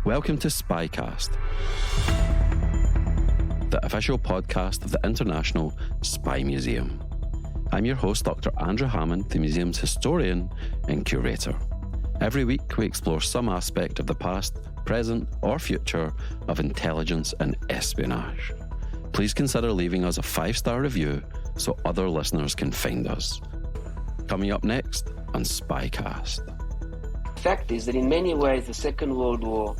Welcome to SpyCast, the official podcast of the International Spy Museum. I'm your host, Dr. Andrew Hammond, the museum's historian and curator. Every week, we explore some aspect of the past, present, or future of intelligence and espionage. Please consider leaving us a 5-star review so other listeners can find us. Coming up next on SpyCast. The fact is that in many ways, the Second World War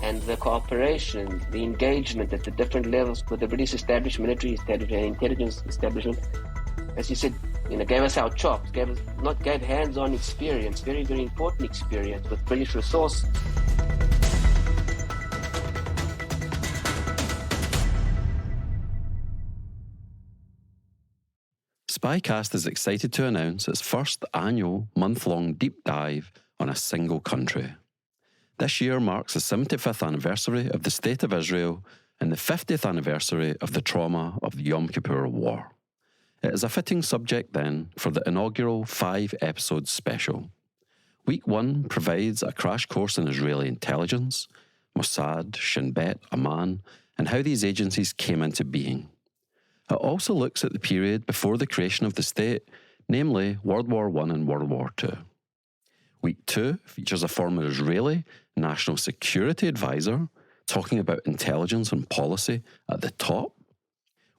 and the cooperation, the engagement at the different levels with the British establishment, military establishment, and intelligence establishment, as you said, gave us our chops, gave hands-on experience, very, very important experience with British resources. SpyCast is excited to announce its first annual month-long deep dive on a single country. This year marks the 75th anniversary of the State of Israel and the 50th anniversary of the trauma of the Yom Kippur War. It is a fitting subject then for the inaugural 5-episode special. Week 1 provides a crash course in Israeli intelligence, Mossad, Shin Bet, Amman, and how these agencies came into being. It also looks at the period before the creation of the state, namely World War I and World War II. Week 2 features a former Israeli National Security Advisor talking about intelligence and policy at the top.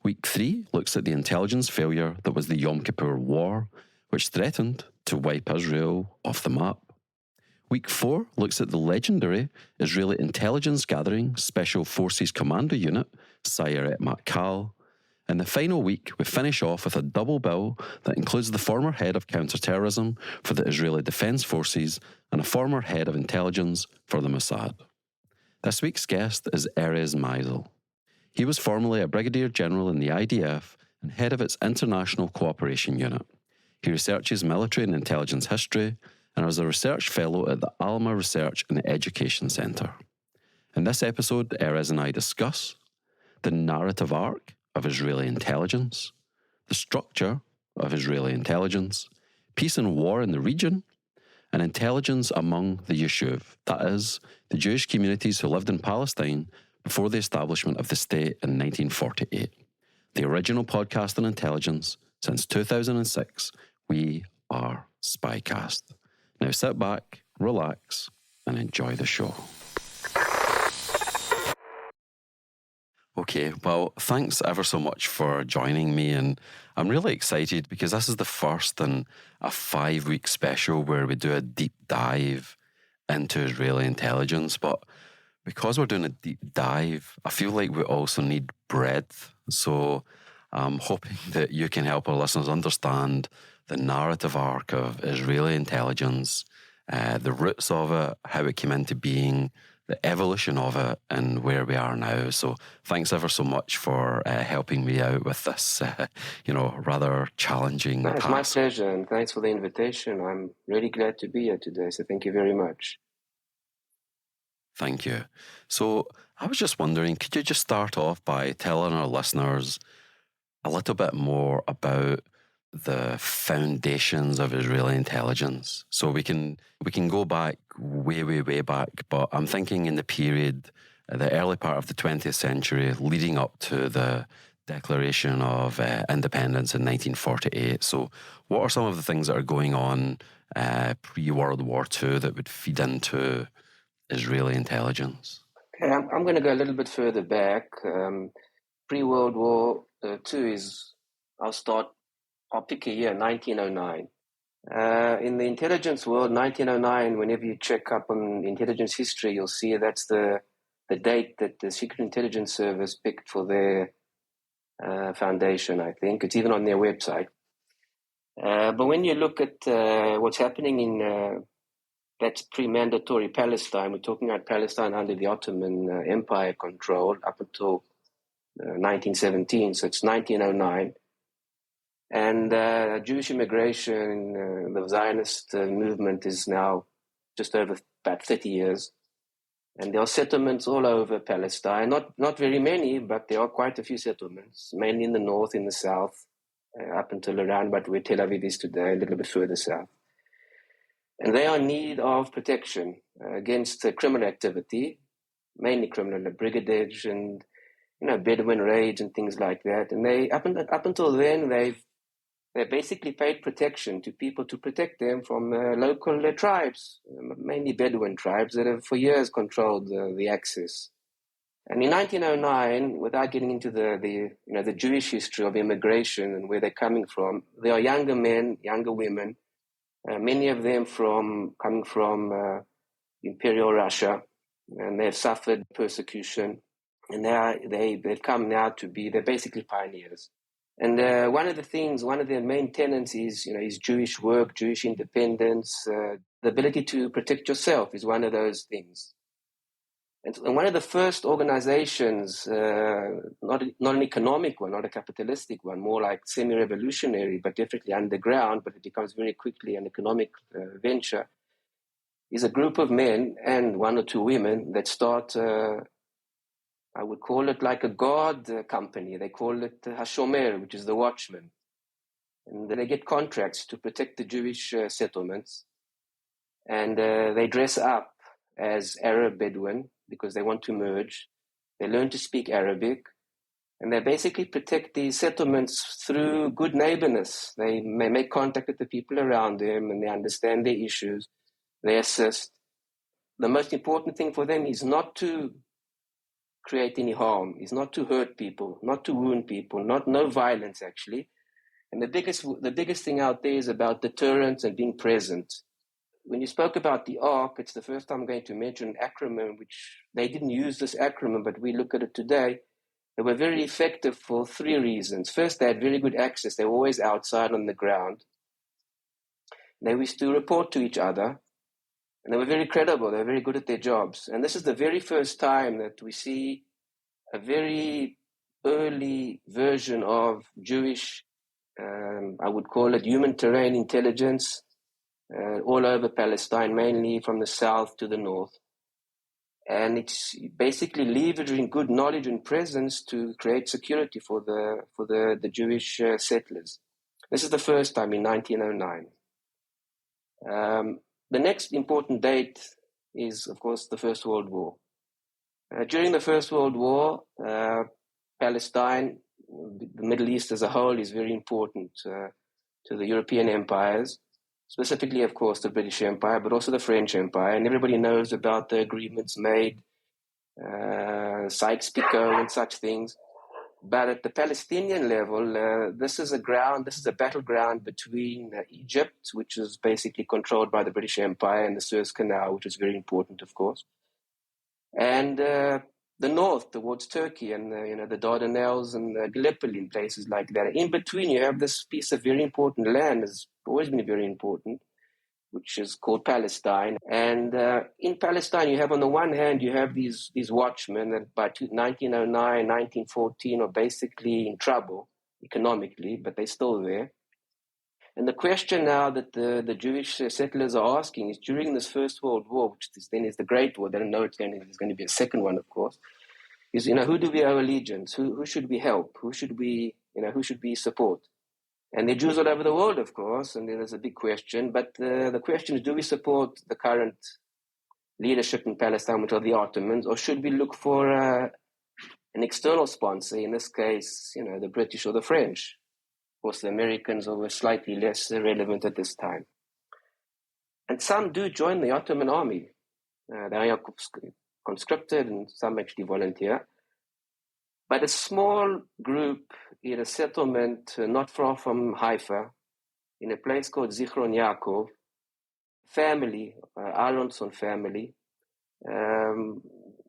Week 3 looks at the intelligence failure that was the Yom Kippur War, which threatened to wipe Israel off the map. Week 4 looks at the legendary Israeli intelligence gathering Special Forces Commando Unit, Sayeret Matkal. In the final week, we finish off with a double bill that includes the former head of counterterrorism for the Israeli Defense Forces and a former head of intelligence for the Mossad. This week's guest is Erez Maisel. He was formerly a Brigadier General in the IDF and head of its International Cooperation Unit. He researches military and intelligence history and was a research fellow at the Alumni Research and Education Centre. In this episode, Erez and I discuss the narrative arc of Israeli intelligence, the structure of Israeli intelligence, peace and war in the region, and intelligence among the Yishuv, that is, the Jewish communities who lived in Palestine before the establishment of the state in 1948. The original podcast on intelligence since 2006. We are SpyCast. Now sit back, relax, and enjoy the show. Okay, well, thanks ever so much for joining me, and I'm really excited because this is the first in a 5-week special where we do a deep dive into Israeli intelligence, but because we're doing a deep dive, I feel like we also need breadth, so I'm hoping that you can help our listeners understand the narrative arc of Israeli intelligence, the roots of it, how it came into being, the evolution of it, and where we are now. So thanks ever so much for helping me out with this, rather challenging task. It's my pleasure, and thanks for the invitation. I'm really glad to be here today, so thank you very much. Thank you. So I was just wondering, could you just start off by telling our listeners a little bit more about the foundations of Israeli intelligence? So we can go back way back, but I'm thinking in the period, the early part of the 20th century, leading up to the Declaration of Independence in 1948. So what are some of the things that are going on pre-World War II that would feed into Israeli intelligence? Okay, I'm going to go a little bit further back. Pre-World War II I'll pick a year, 1909. In the intelligence world, 1909, whenever you check up on intelligence history, you'll see that's the date that the Secret Intelligence Service picked for their foundation, I think. It's even on their website. But when you look at what's happening in that's pre-mandatory Palestine, we're talking about Palestine under the Ottoman Empire control up until 1917, so it's 1909. And Jewish immigration, the Zionist movement is now just over about 30 years. And there are settlements all over Palestine, not very many, but there are quite a few settlements, mainly in the north, in the south, up until around about where Tel Aviv is today, a little bit further south. And they are in need of protection against criminal activity, mainly criminal brigandage and Bedouin raids and things like that. And they up until then they basically paid protection to people to protect them from local tribes, mainly Bedouin tribes that have for years controlled the access. And in 1909, without getting into the Jewish history of immigration and where they're coming from, there are younger men, younger women, many of them coming from Imperial Russia, and they've suffered persecution, and they've come now to be, they're basically pioneers. And one of their main tenets is Jewish work, Jewish independence. The ability to protect yourself is one of those things. And one of the first organizations, not an economic one, not a capitalistic one, more like semi-revolutionary, but definitely underground, but it becomes very quickly an economic venture, is a group of men and one or two women that start, I would call it like a guard company. They call it Hashomer, which is the watchman. And they get contracts to protect the Jewish settlements. And they dress up as Arab Bedouin because they want to merge. They learn to speak Arabic. And they basically protect these settlements through good neighborness. They make contact with the people around them and they understand their issues. They assist. The most important thing for them is not to create any harm, is not to hurt people, not to wound people, no violence actually. And the biggest thing out there is about deterrence and being present. When you spoke about the Ark, it's the first time I'm going to mention an acronym, which they didn't use this acronym, but we look at it today. They were very effective for three reasons. First, they had very good access. They were always outside on the ground. They used to report to each other. And they were very credible. They were very good at their jobs. And this is the very first time that we see a very early version of Jewish, I would call it human terrain intelligence, all over Palestine, mainly from the south to the north. And it's basically leveraging good knowledge and presence to create security for the Jewish settlers. This is the first time in 1909. The next important date is, of course, the First World War. During the First World War, Palestine, the Middle East as a whole, is very important to the European empires, specifically, of course, the British Empire, but also the French Empire. And everybody knows about the agreements made, Sykes-Picot and such things. But at the Palestinian level, this is a battleground between Egypt, which is basically controlled by the British Empire, and the Suez Canal, which is very important, of course, and the north towards Turkey and the Dardanelles and Gallipoli and places like that. In between, you have this piece of very important land, has always been very important, which is called Palestine. And in Palestine, you have on the one hand, you have these watchmen that by 1909, 1914 are basically in trouble economically, but they're still there. And the question now that the Jewish settlers are asking is during this First World War, which then is the Great War, they don't know there's going to be a second one, of course, is, who do we owe allegiance? Who should we help? Who should we support? And there are Jews all over the world, of course, and there is a big question. But the question is, do we support the current leadership in Palestine, which are the Ottomans, or should we look for an external sponsor, in this case, the British or the French? Of course, the Americans were slightly less relevant at this time. And some do join the Ottoman army. They are conscripted and some actually volunteer. But a small group in a settlement not far from Haifa, in a place called Zichron Yaakov, family, Aronson family,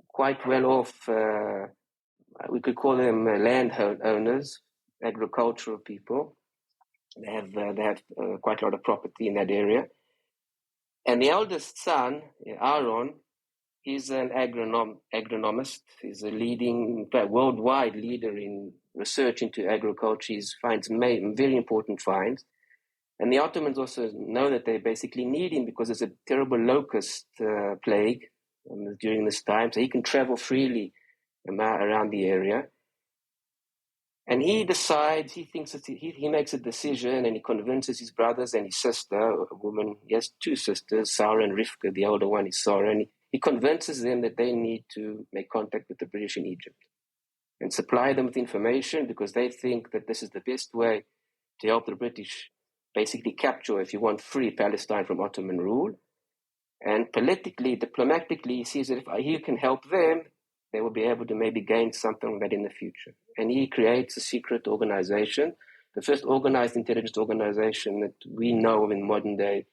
quite well off, we could call them landowners, agricultural people. They have quite a lot of property in that area. And the eldest son, Aaron, he's an agronomist. He's a worldwide leader in research into agriculture. He finds very important finds. And the Ottomans also know that they basically need him because there's a terrible locust plague during this time. So he can travel freely around the area. And he decides, he thinks that he makes a decision, and he convinces his brothers and his sister, a woman. He has two sisters, Sarah and Rivka. The older one is Sarah, and he convinces them that they need to make contact with the British in Egypt and supply them with information, because they think that this is the best way to help the British basically capture, if you want, free Palestine from Ottoman rule. And politically, diplomatically, he sees that if he can help them, they will be able to maybe gain something from that in the future. And he creates a secret organization, the first organized intelligence organization that we know of in modern day,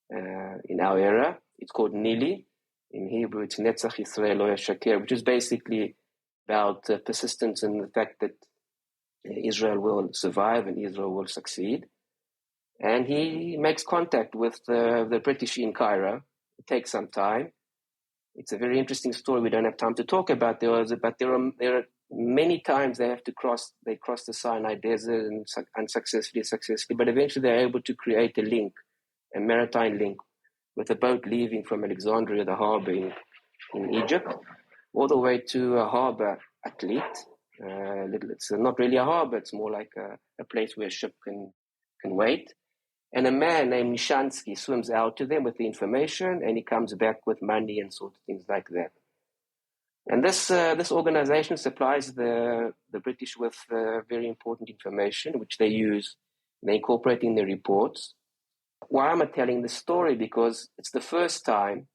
in our era. It's called Nili. In Hebrew, it's Netzach Yisrael Lo Yashaker, which is basically about persistence and the fact that Israel will survive and Israel will succeed. And he makes contact with the British in Cairo. It takes some time. It's a very interesting story we don't have time to talk about. There are many times they cross the Sinai Desert and unsuccessfully, successfully, but eventually they're able to create a link, a maritime link, with a boat leaving from Alexandria, the harbor in Egypt, all the way to a harbor athlete. It's not really a harbor, it's more like a place where a ship can wait. And a man named Nishansky swims out to them with the information, and he comes back with money and sort of things like that. And this organization supplies the British with very important information, which they use, they incorporate in their reports. Why am I telling this story? Because it's the first time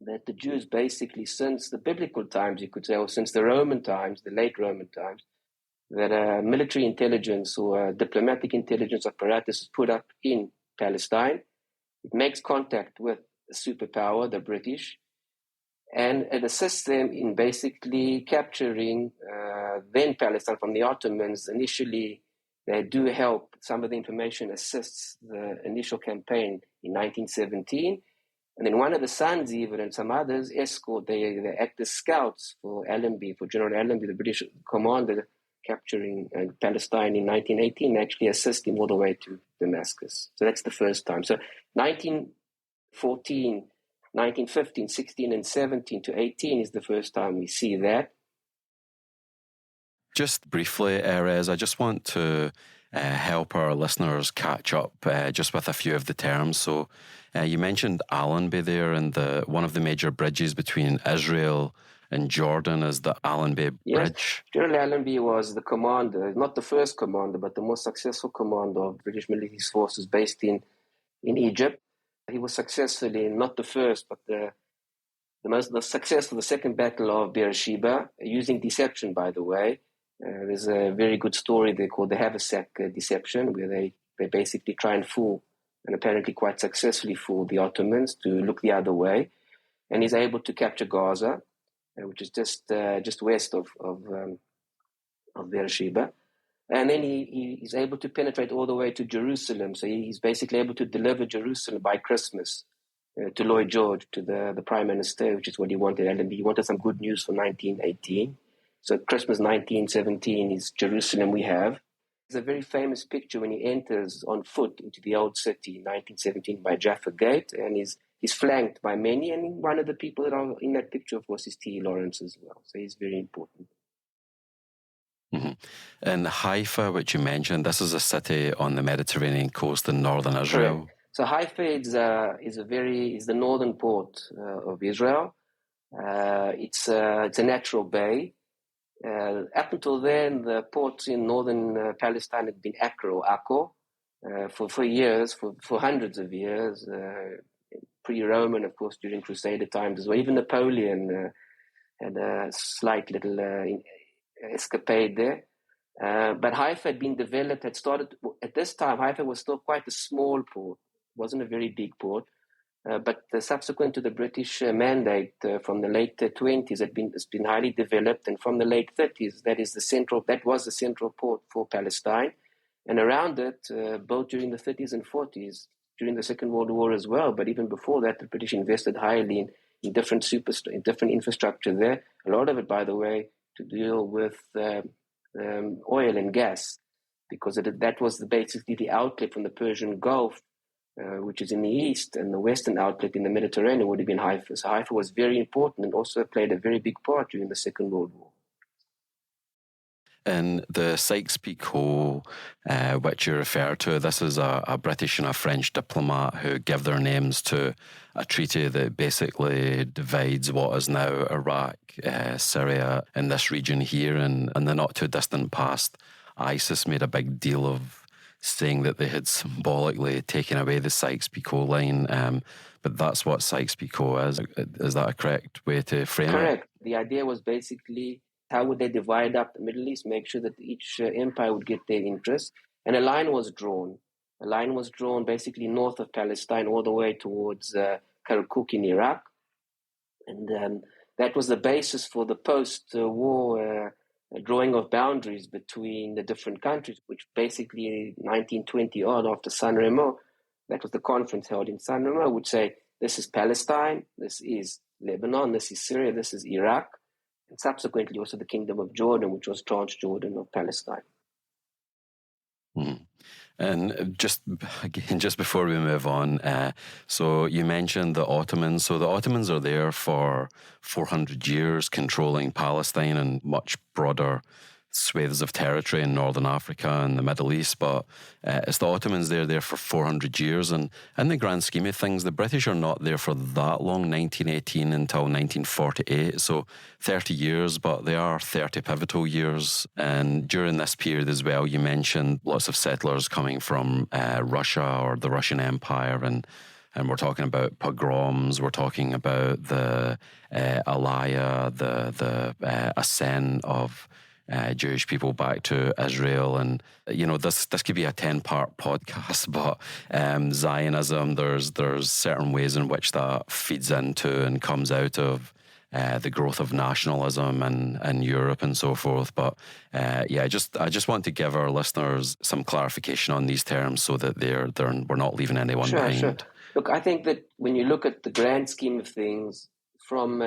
that the Jews basically, since the biblical times, you could say, or since the Roman times, the late Roman times, that military intelligence or diplomatic intelligence apparatus is put up in Palestine. It makes contact with a superpower, the British, and it assists them in basically capturing then Palestine from the Ottomans. Initially, they do help. Some of the information assists the initial campaign in 1917. And then one of the sons, even, and some others, escort, they act as scouts for Allenby, for General Allenby, the British commander, capturing Palestine in 1918, actually assist him all the way to Damascus. So that's the first time. So 1914, 1915, 16, and 17 to 18 is the first time we see that. Just briefly, Erez, I just want to help our listeners catch up just with a few of the terms. So you mentioned Allenby there, and one of the major bridges between Israel and Jordan is the Allenby Bridge. Yes. General Allenby was the commander, not the first commander, but the most successful commander of British military forces based in Egypt. He was successfully, not the first, but the successful, the second battle of Beersheba, using deception, by the way. There's a very good story there called the Haversack deception, where they basically try and fool, and apparently quite successfully fool, the Ottomans to look the other way. And he's able to capture Gaza, which is just west of Beersheba. And then he's able to penetrate all the way to Jerusalem. So he's basically able to deliver Jerusalem by Christmas to Lloyd George, to the Prime Minister, which is what he wanted. And he wanted some good news for 1918. So Christmas 1917 is Jerusalem we have. There's a very famous picture when he enters on foot into the old city in 1917 by Jaffa Gate, and he's flanked by many, and one of the people that are in that picture, of course, is T. Lawrence as well. So he's very important. Mm-hmm. And Haifa, which you mentioned, this is a city on the Mediterranean coast in northern Israel. Correct. So Haifa is the northern port of Israel. It's a natural bay. Up until then, the ports in northern Palestine had been Acre or Akko for years, for hundreds of years. Pre-Roman, of course, during Crusader times as well. Even Napoleon had a slight little escapade there. But Haifa had been developed, had started, at this time, Haifa was still quite a small port. It wasn't a very big port. But subsequent to the British mandate from the late 20s, it's been highly developed. And from the late 30s, that was the central port for Palestine. And around it, both during the 30s and 40s, during the Second World War as well, but even before that, the British invested highly in different infrastructure there. A lot of it, by the way, to deal with oil and gas, because that was basically the outlet from the Persian Gulf, which is in the east, and the western outlet in the Mediterranean would have been Haifa. So Haifa was very important and also played a very big part during the Second World War. And the Sykes-Picot, which you refer to, this is a British and a French diplomat who give their names to a treaty that basically divides what is now Iraq, Syria, and this region here. And in the not too distant past, ISIS made a big deal of saying that they had symbolically taken away the Sykes-Picot line. But that's what Sykes-Picot is. Is that a correct way to frame it? Correct. The idea was basically, how would they divide up the Middle East, make sure that each empire would get their interests? And a line was drawn. A line was drawn basically north of Palestine all the way towards Kirkuk in Iraq. And that was the basis for the post-war drawing of boundaries between the different countries, which basically 1920 odd after San Remo, that was the conference held in San Remo, would say, this is Palestine, this is Lebanon, this is Syria, this is Iraq, and subsequently also the Kingdom of Jordan, which was Transjordan of Palestine. Mm. And just before we move on, so you mentioned the Ottomans. So the Ottomans are there for 400 years, controlling Palestine and much broader swathes of territory in Northern Africa and the Middle East, but it's the Ottomans, they're there for 400 years, and in the grand scheme of things, the British are not there for that long, 1918 until 1948, so 30 years, but they are 30 pivotal years. And during this period as well, you mentioned lots of settlers coming from Russia or the Russian Empire, and we're talking about pogroms, we're talking about the aliyah, the ascent of Jewish people back to Israel. And you know, this could be a 10-part podcast, but Zionism, there's certain ways in which that feeds into and comes out of the growth of nationalism and Europe and so forth. But I just want to give our listeners some clarification on these terms so that we're not leaving anyone behind. Sure. Look, I think that when you look at the grand scheme of things, from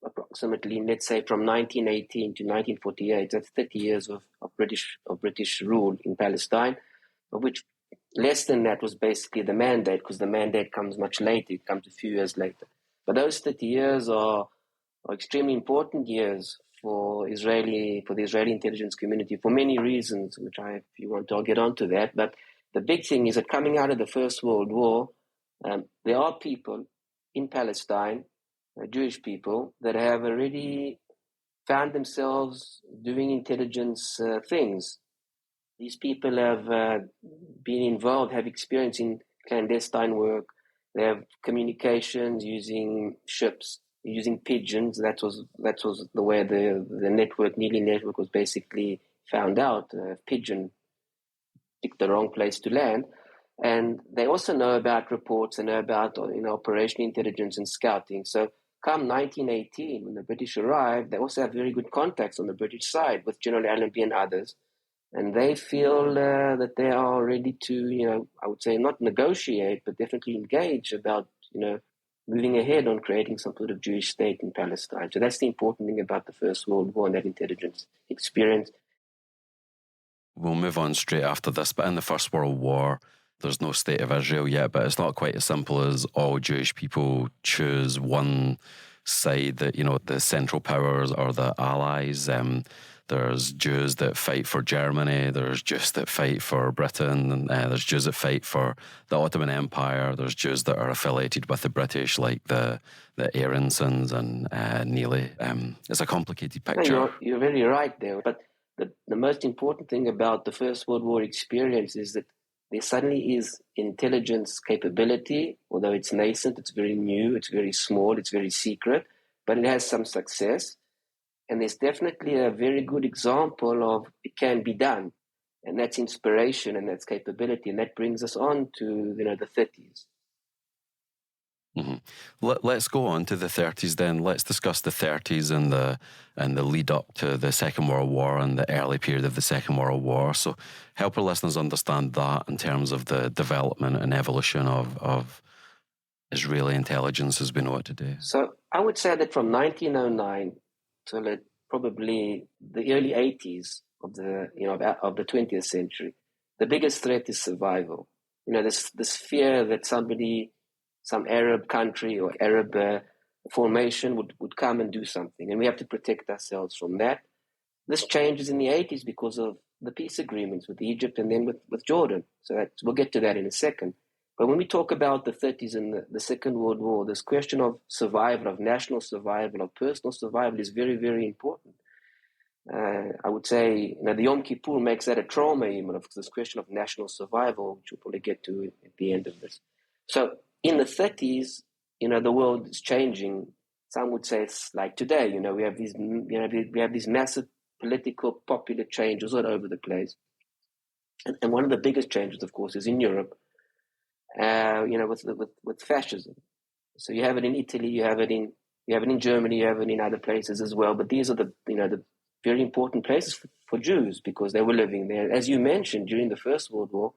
approximately, let's say, from 1918 to 1948, that's 30 years of British rule in Palestine, of which less than that was basically the mandate, because the mandate comes much later. It comes a few years later. But those 30 years are extremely important years for the Israeli intelligence community for many reasons, which if you want, I'll get onto that. But the big thing is that coming out of the First World War, there are people in Palestine, Jewish people, that have already found themselves doing intelligence things. These people have been involved, have experience in clandestine work. They have communications using ships, using pigeons. That was the way the Neely network was basically found out. Pigeon picked the wrong place to land. And they also know about reports and know about operational intelligence and scouting. So come 1918, when the British arrived, they also have very good contacts on the British side with General Allenby and others. And they feel that they are ready to, I would say not negotiate, but definitely engage about, moving ahead on creating some sort of Jewish state in Palestine. So that's the important thing about the First World War and that intelligence experience. We'll move on straight after this, but in the First World War, there's no state of Israel yet, but it's not quite as simple as all Jewish people choose one side, that, the Central Powers or the Allies. There's Jews that fight for Germany, there's Jews that fight for Britain, and there's Jews that fight for the Ottoman Empire, there's Jews that are affiliated with the British, like the Aaronsons and Neely. It's a complicated picture. No, you're very right there, but the most important thing about the First World War experience is that there suddenly is intelligence capability, although it's nascent, it's very new, it's very small, it's very secret, but it has some success. And there's definitely a very good example of it can be done. And that's inspiration and that's capability. And that brings us on to, the 30s. Mm-hmm. Let's go on to the 30s then. Let's discuss the 30s and the lead up to the Second World War and the early period of the Second World War. So help our listeners understand that in terms of the development and evolution of Israeli intelligence as we know it today. So I would say that from 1909 till probably the early 80s of the 20th century, the biggest threat is survival. This fear that some Arab country or Arab formation would come and do something, and we have to protect ourselves from that. This changes in the 80s because of the peace agreements with Egypt and then with Jordan. So we'll get to that in a second. But when we talk about the 30s and the Second World War, this question of survival, of national survival, of personal survival is very, very important. I would say, the Yom Kippur makes that a trauma, even of this question of national survival, which we'll probably get to at the end of this. So in the 30s, the world is changing. Some would say it's like today. We have these massive political, popular changes all over the place, and one of the biggest changes, of course, is in Europe. With fascism. So you have it in Italy, you have it in Germany, you have it in other places as well. But these are the very important places for Jews because they were living there. As you mentioned, during the First World War,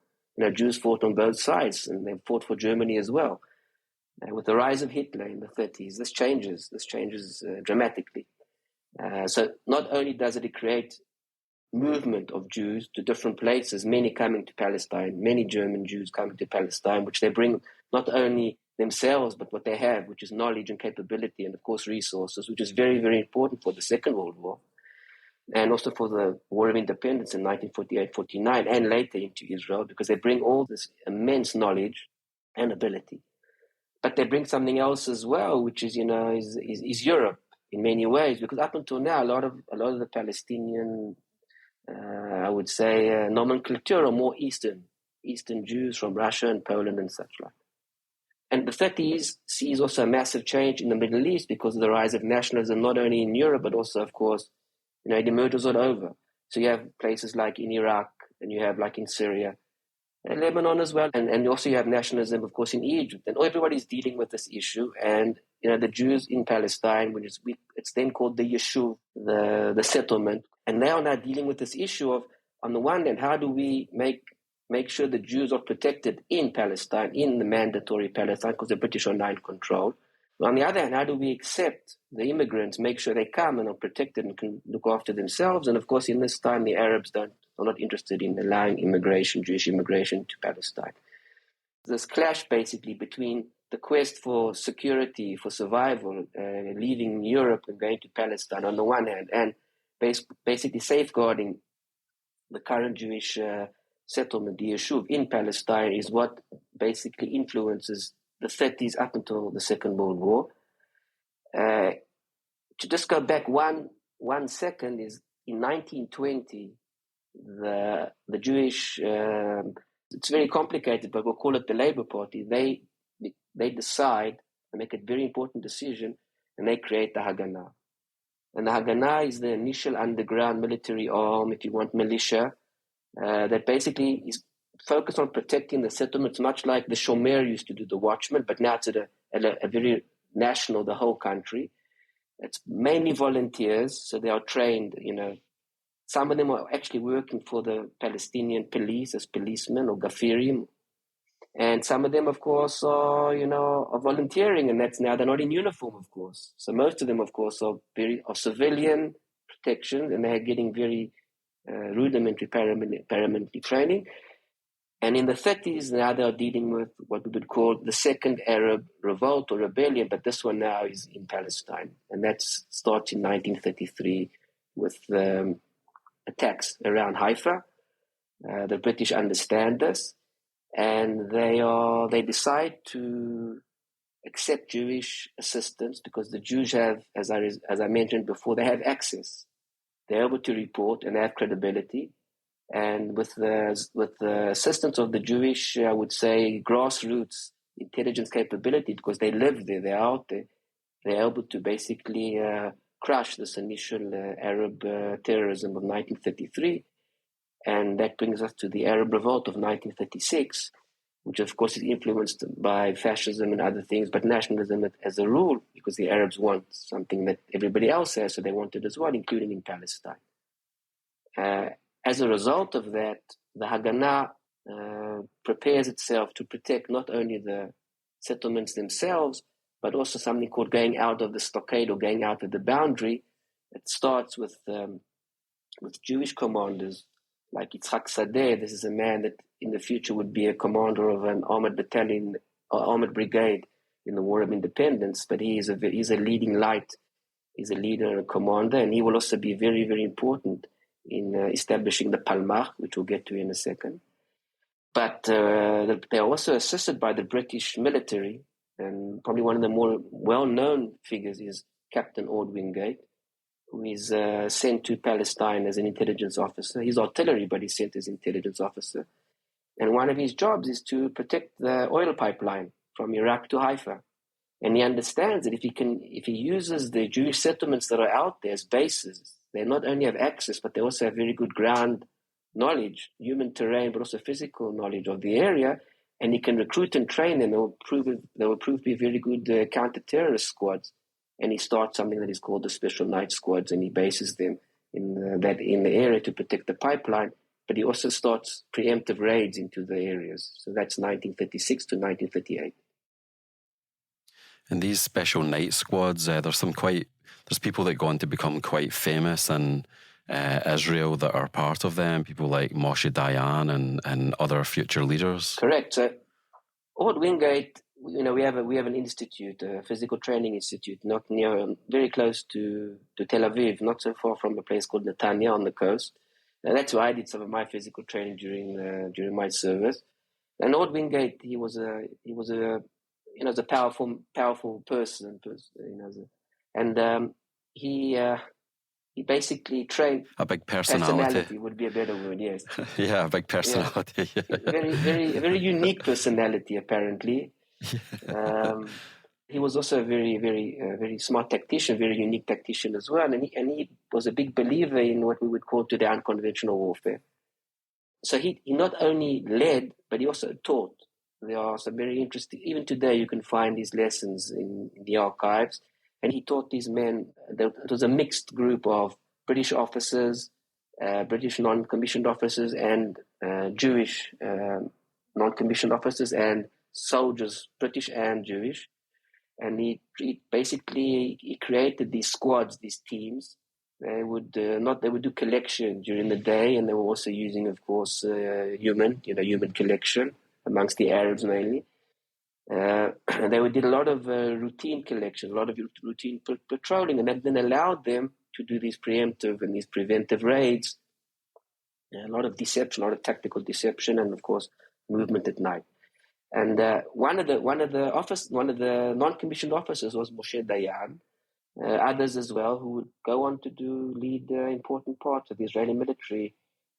Jews fought on both sides, and they fought for Germany as well. With the rise of Hitler in the 30s, this changes dramatically. So not only does it create movement of Jews to different places, many coming to Palestine, many German Jews coming to Palestine, which they bring not only themselves, but what they have, which is knowledge and capability, and of course resources, which is very, very important for the Second World War, and also for the War of Independence in 1948-49, and later into Israel, because they bring all this immense knowledge and ability. But they bring something else as well, which is, is Europe in many ways, because up until now, a lot of the Palestinian I would say nomenclature are more Eastern Jews from Russia and Poland and such like. And the 30s sees also a massive change in the Middle East because of the rise of nationalism, not only in Europe, but also, of course, it emerges all over. So you have places like in Iraq, and you have like in Syria, and Lebanon as well. And also you have nationalism, of course, in Egypt. And everybody's dealing with this issue. And, the Jews in Palestine, it's then called the Yeshuv, the settlement. And they are now dealing with this issue of, on the one hand, how do we make sure the Jews are protected in Palestine, in the mandatory Palestine, because the British are now in control. But on the other hand, how do we accept the immigrants, make sure they come and are protected and can look after themselves? And of course, in this time, the Arabs are not interested in allowing Jewish immigration to Palestine. This clash basically between the quest for security, for survival, leaving Europe and going to Palestine on the one hand, and basically safeguarding the current Jewish settlement, the Yeshuv in Palestine, is what basically influences the 30s up until the Second World War. To just go back one second, is in 1920, the Jewish, it's very complicated, but we'll call it the Labour Party, they decide and make a very important decision, and they create the Haganah. And the Haganah is the initial underground military arm, if you want, militia, that basically is focused on protecting the settlements, much like the Shomer used to do, the watchman, but now it's at a very national, the whole country. It's mainly volunteers, so they are trained, Some of them are actually working for the Palestinian police as policemen or gafirim. And some of them, of course, are volunteering, and that's now they're not in uniform, of course. So most of them, of course, are civilian protection, and they're getting very rudimentary paramilitary training. And in the 30s, now they're dealing with what we would call the Second Arab Revolt or Rebellion, but this one now is in Palestine. And that starts in 1933 with attacks around Haifa. The British understand this, and they decide to accept Jewish assistance because the Jews have, as I mentioned before, they have access. They're able to report and they have credibility. And with the assistance of the Jewish, I would say, grassroots intelligence capability, because they live there, they're out there, they're able to basically crush this initial Arab terrorism of 1933. And that brings us to the Arab Revolt of 1936, which of course is influenced by fascism and other things, but nationalism as a rule, because the Arabs want something that everybody else has, so they want it as well, including in Palestine. As a result of that, the Haganah prepares itself to protect not only the settlements themselves, but also something called going out of the stockade or going out of the boundary. It starts with Jewish commanders like Yitzhak Sadeh. This is a man that in the future would be a commander of an armored battalion or armored brigade in the War of Independence, but he's a leading light He's a leader and a commander, and he will also be very, very important in establishing the Palmach, which we'll get to in a second. But they're also assisted by the British military, and probably one of the more well-known figures is Captain Ord Wingate, who is sent to Palestine as an intelligence officer. He's artillery, but he's sent as intelligence officer. And one of his jobs is to protect the oil pipeline from Iraq to Haifa. And he understands that if he uses the Jewish settlements that are out there as bases, they not only have access, but they also have very good ground knowledge, human terrain, but also physical knowledge of the area. And he can recruit and train them. They will prove to be very good counter-terrorist squads. And he starts something that is called the Special Night Squads, and he bases them in the area to protect the pipeline. But he also starts preemptive raids into the areas. So that's 1936 to 1938. And these Special Night Squads, there's people that go on to become quite famous in Israel that are part of them, people like Moshe Dayan and other future leaders. Correct. So Ord Wingate, we have an institute, a physical training institute, not near, very close to Tel Aviv, not so far from a place called Netanya on the coast. That's where I did some of my physical training during my service. And Ord Wingate, he was a powerful person, and he basically trained a big personality would be a better word, yes. Yeah, a big personality. Yeah. A very unique personality, apparently. He was also a very smart tactician, very unique tactician as well, and he was a big believer in what we would call today unconventional warfare. So he not only led, but he also taught. There are some very interesting, even today you can find these lessons in the archives. And he taught these men, it was a mixed group of British officers, British non-commissioned officers, and Jewish non-commissioned officers and soldiers, British and Jewish. And he created these squads, these teams. They would do collection during the day, and they were also using, of course, human collection amongst the Arabs mainly. And they did a lot of routine collection, a lot of routine patrolling, and that then allowed them to do these preemptive and these preventive raids. A lot of deception, a lot of tactical deception, and of course movement at night. And one of the non-commissioned officers was Moshe Dayan. Others as well who would go on to lead important parts of the Israeli military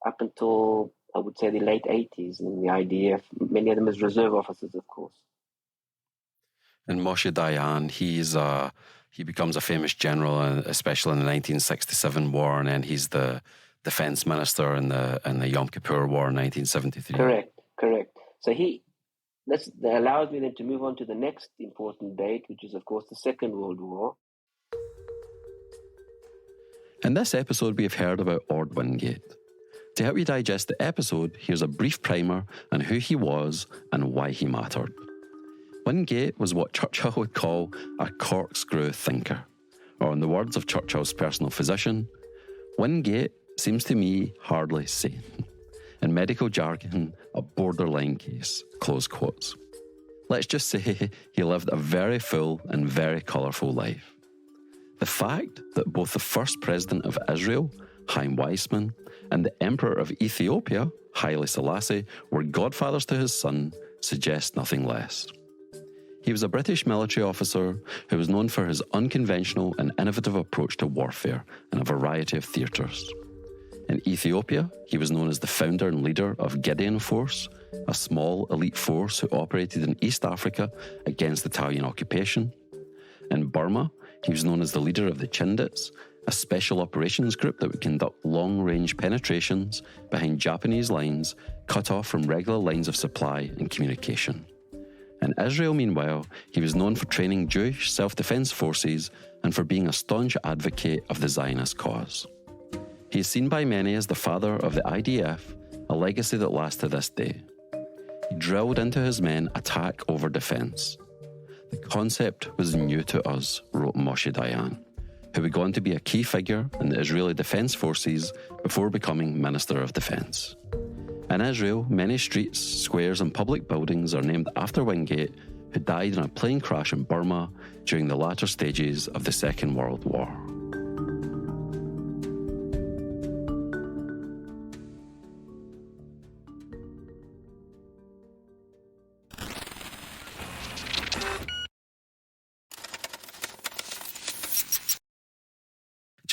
up until, I would say, the late 80s in the IDF. Many of them as reserve officers, of course. And Moshe Dayan, he becomes a famous general, especially in the 1967 war, and then he's the defense minister in the Yom Kippur War in 1973. Correct. So that allows me then to move on to the next important date, which is, of course, the Second World War. In this episode, we have heard about Ord Wingate. To help you digest the episode, here's a brief primer on who he was and why he mattered. Wingate was what Churchill would call a corkscrew thinker, or in the words of Churchill's personal physician, Wingate seems to me hardly sane. In medical jargon, a borderline case, close quotes. Let's just say he lived a very full and very colourful life. The fact that both the first president of Israel, Chaim Weizmann, and the Emperor of Ethiopia, Haile Selassie, were godfathers to his son suggests nothing less. He was a British military officer who was known for his unconventional and innovative approach to warfare in a variety of theatres. In Ethiopia, he was known as the founder and leader of Gideon Force, a small elite force who operated in East Africa against Italian occupation. In Burma, he was known as the leader of the Chindits, a special operations group that would conduct long-range penetrations behind Japanese lines cut off from regular lines of supply and communication. In Israel, meanwhile, he was known for training Jewish self-defense forces and for being a staunch advocate of the Zionist cause. He is seen by many as the father of the IDF, a legacy that lasts to this day. He drilled into his men attack over defense. The concept was new to us, wrote Moshe Dayan, who would go on to be a key figure in the Israeli Defense Forces before becoming Minister of Defense. In Israel, many streets, squares and public buildings are named after Wingate, who died in a plane crash in Burma during the latter stages of the Second World War.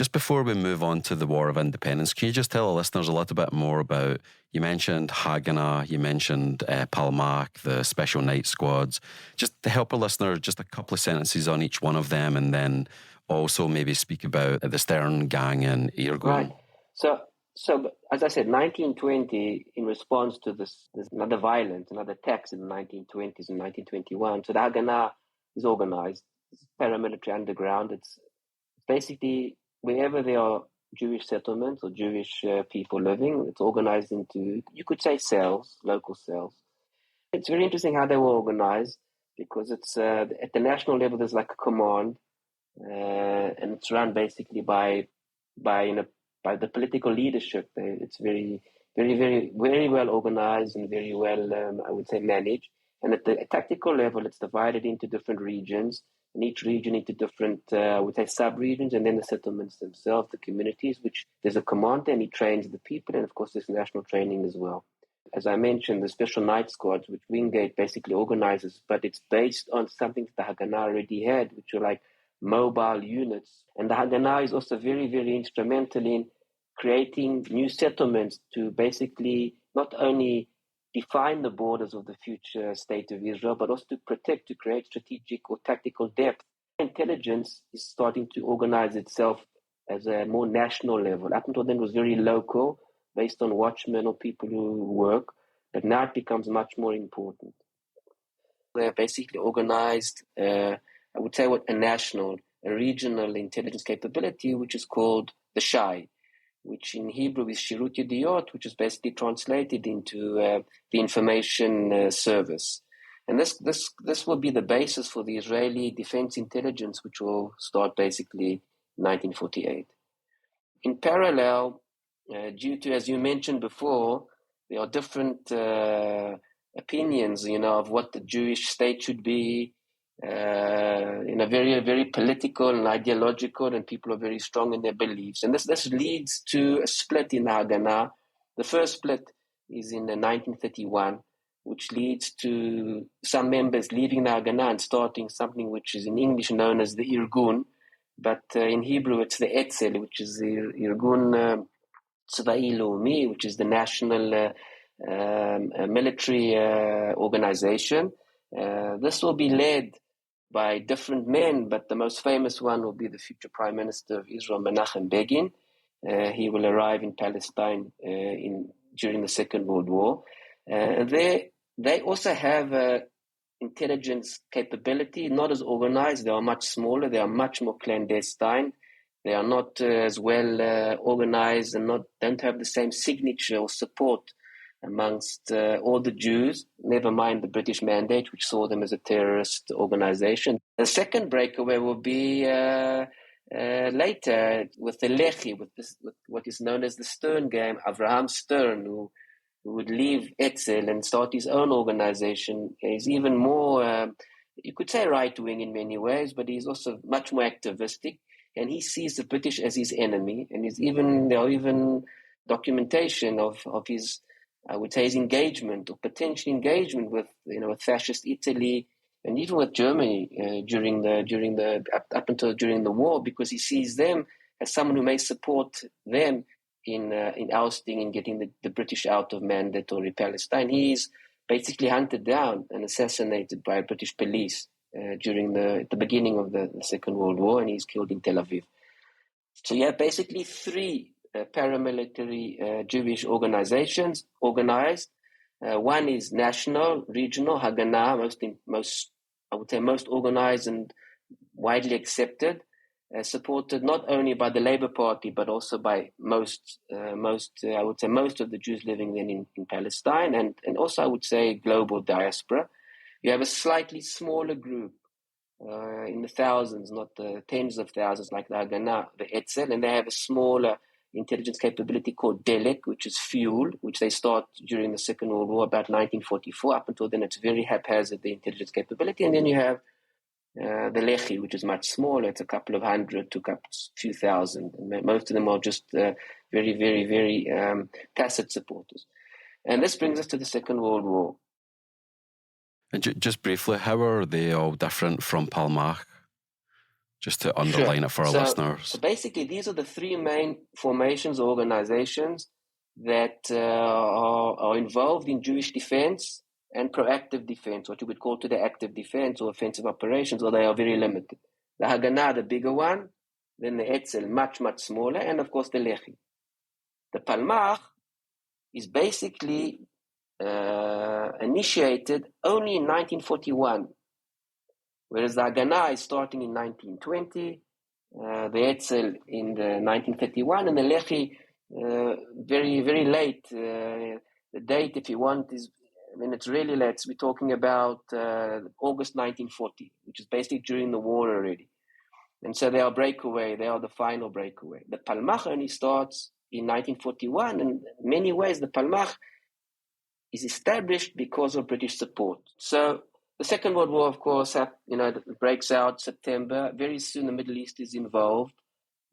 Just before we move on to the War of Independence, can you just tell our listeners a little bit more about, you mentioned Haganah, you mentioned Palmach, the Special Night Squads, just to help our listeners, just a couple of sentences on each one of them, and then also maybe speak about the Stern Gang in Irgun. Right. So as I said, 1920, in response to this another violence, another attacks in the 1920s and 1921, so the Haganah is organized. It's paramilitary underground. It's basically wherever there are Jewish settlements or Jewish people living, it's organized into, you could say, cells, local cells. It's very interesting how they were organized, because it's at the national level, there's like a command, and it's run basically by the political leadership. It's very, very, very, very well organized and very well, I would say, managed. And at the tactical level, it's divided into different regions, and each region into different, I would say, sub-regions, and then the settlements themselves, the communities, which there's a commander and he trains the people, and of course there's national training as well. As I mentioned, the Special Night Squads, which Wingate basically organizes, but it's based on something that the Haganah already had, which are like mobile units. And the Haganah is also very, very instrumental in creating new settlements to basically not only define the borders of the future state of Israel, but also to protect, to create strategic or tactical depth. Intelligence is starting to organize itself as a more national level. Up until then, it was very local, based on watchmen or people who work, but now it becomes much more important. They're basically organized, I would say, a regional intelligence capability, which is called the Shai, which in Hebrew is Shirut Yediyot, which is basically translated into the information service. And this will be the basis for the Israeli defense intelligence, which will start basically in 1948. In parallel, due to, as you mentioned before, there are different opinions, of what the Jewish state should be, very, very political and ideological, and people are very strong in their beliefs. And this leads to a split in the Haganah. The first split is in 1931, which leads to some members leaving the Haganah and starting something which is in English known as the Irgun, but in Hebrew it's the Etzel, which is the Irgun Tzva'i Leumi, which is the national military organization. This will be led by different men, but the most famous one will be the future Prime Minister of Israel, Menachem Begin. He will arrive in Palestine during the Second World War. They also have intelligence capability, not as organized. They are much smaller. They are much more clandestine. They are not as well organized and don't have the same signature or support amongst all the Jews, never mind the British mandate, which saw them as a terrorist organization. The second breakaway will be later with the Lehi, with what is known as the Stern Gang, Avraham Stern, who would leave Etzel and start his own organization. He's even more, you could say, right-wing in many ways, but he's also much more activistic, and he sees the British as his enemy, and there are even documentation of his, I would say, his engagement or potential engagement with fascist Italy and even with Germany during the war, because he sees them as someone who may support them in ousting and getting the British out of mandatory Palestine. He's basically hunted down and assassinated by British police at the beginning of the Second World War, and he's killed in Tel Aviv. So you have basically three paramilitary Jewish organizations organized. One is national, regional, Haganah, most organized and widely accepted, supported not only by the Labour Party but also by most of the Jews living then in Palestine, and also I would say global diaspora. You have a slightly smaller group in the thousands, not the tens of thousands like the Haganah, the Etzel, and they have a smaller intelligence capability called Delek, which is fuel, which they start during the Second World War, about 1944. Up until then, it's very haphazard, the intelligence capability. And then you have the Lehi, which is much smaller. It's a couple of hundred to a few thousand. And most of them are just very, very, very tacit supporters. And this brings us to the Second World War. And just briefly, how are they all different from Palmach? Just to underline it for our listeners. So basically, these are the three main formations or organizations that are involved in Jewish defense and proactive defense, what you would call today active defense or offensive operations, or they are very limited. The Haganah, the bigger one, then the Etzel, much, much smaller, and of course the Lehi. The Palmach is basically initiated only in 1941, whereas the Haganah is starting in 1920, the Etzel in the 1931, and the Lehi very, very late. The date, if you want, is, I mean, it's really late. We're talking about August 1940, which is basically during the war already. And so they are breakaway. They are the final breakaway. The Palmach only starts in 1941, and in many ways the Palmach is established because of British support. So the Second World War, of course, breaks out September. Very soon the Middle East is involved.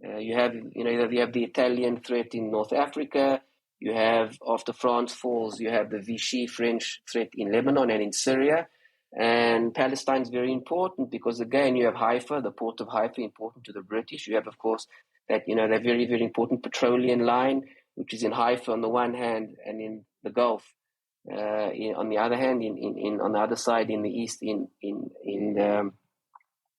You have the Italian threat in North Africa. You have, after France falls, you have the Vichy French threat in Lebanon and in Syria. And Palestine is very important because, again, you have Haifa, the port of Haifa, important to the British. You have, of course, that very, very important petroleum line, which is in Haifa on the one hand, and in the Gulf on the other hand, on the other side in the east, in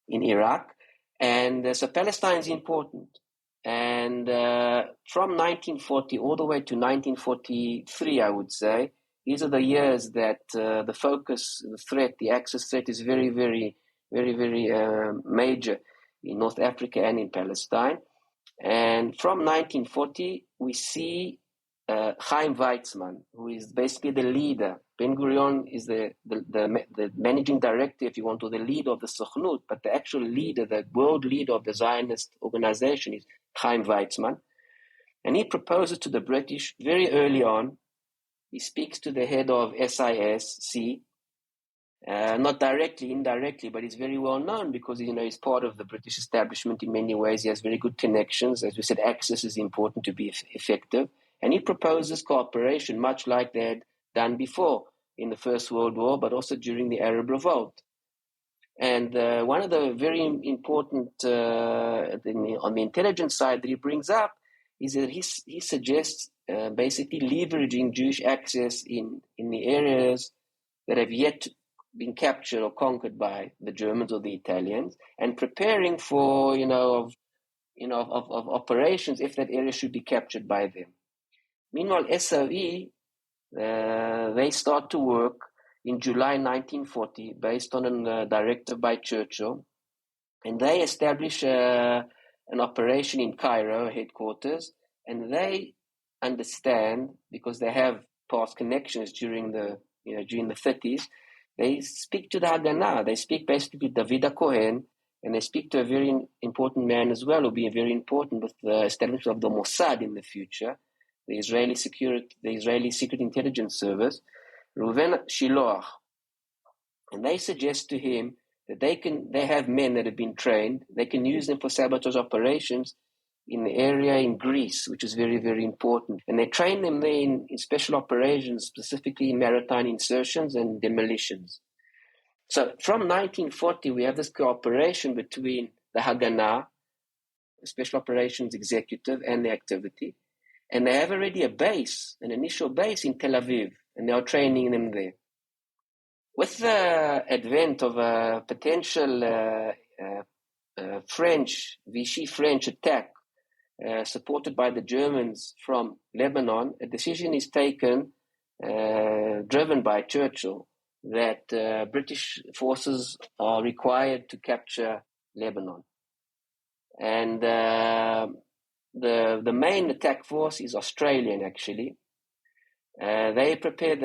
Iraq. And so Palestine is important. And from 1940 all the way to 1943, I would say, these are the years that the focus, the threat, the Axis threat is very, very, very, very major in North Africa and in Palestine. And from 1940, we see Chaim Weizmann, who is basically the leader. Ben-Gurion is the managing director, if you want, or the leader of the Sochnut, but the actual leader, the world leader of the Zionist organization is Chaim Weizmann. And he proposes to the British very early on. He speaks to the head of SISC, not directly, indirectly, but he's very well known because he's part of the British establishment in many ways. He has very good connections. As we said, access is important to be effective. And he proposes cooperation, much like they had done before in the First World War, but also during the Arab Revolt. And one of the very important, on the intelligence side that he brings up, is that he suggests basically leveraging Jewish access in the areas that have yet been captured or conquered by the Germans or the Italians, and preparing for of operations if that area should be captured by them. Meanwhile, SOE they start to work in July 1940 based on a directive by Churchill, and they establish an operation in Cairo headquarters, and they understand, because they have past connections during the 30s, they speak to the Haganah. They speak basically to David Cohen, and they speak to a very important man as well, who will be very important with the establishment of the Mossad in the future, the Israeli Secret Intelligence Service, Reuven Shiloach. And they suggest to him that they have men that have been trained. They can use them for sabotage operations in the area in Greece, which is very, very important. And they train them there in special operations, specifically in maritime insertions and demolitions. So from 1940, we have this cooperation between the Haganah, the Special Operations Executive, and the activity. And they have already an initial base in Tel Aviv, and they are training them there. With the advent of a potential Vichy French attack supported by the Germans from Lebanon, a decision is taken, driven by Churchill, that British forces are required to capture Lebanon. And the main attack force is Australian, actually. They prepare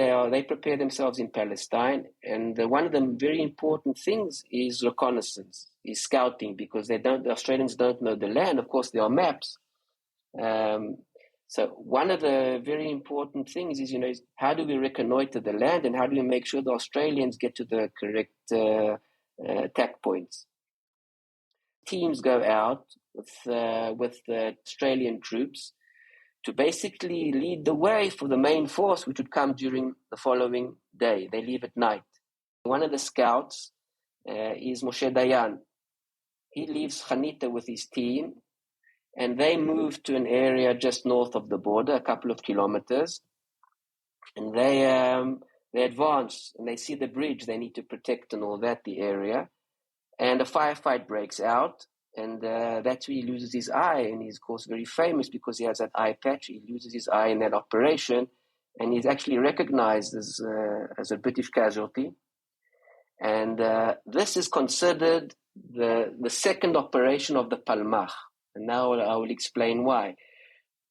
themselves in Palestine, and one of the very important things is reconnaissance, is scouting, because the Australians don't know the land. Of course, there are maps. So one of the very important things is how do we reconnoiter the land, and how do we make sure the Australians get to the correct attack points? Teams go out with the Australian troops to basically lead the way for the main force, which would come during the following day. They leave at night. One of the scouts is Moshe Dayan. he leaves Khanita with his team, and they move to an area just north of the border, a couple of kilometers, and they advance, and they see the bridge they need to protect and all that, the area, and a firefight breaks out, and that's where he loses his eye, and he's, of course, very famous because he has that eye patch. He loses his eye in that operation, and he's actually recognized as a British casualty. And this is considered the second operation of the Palmach. And now I will explain why.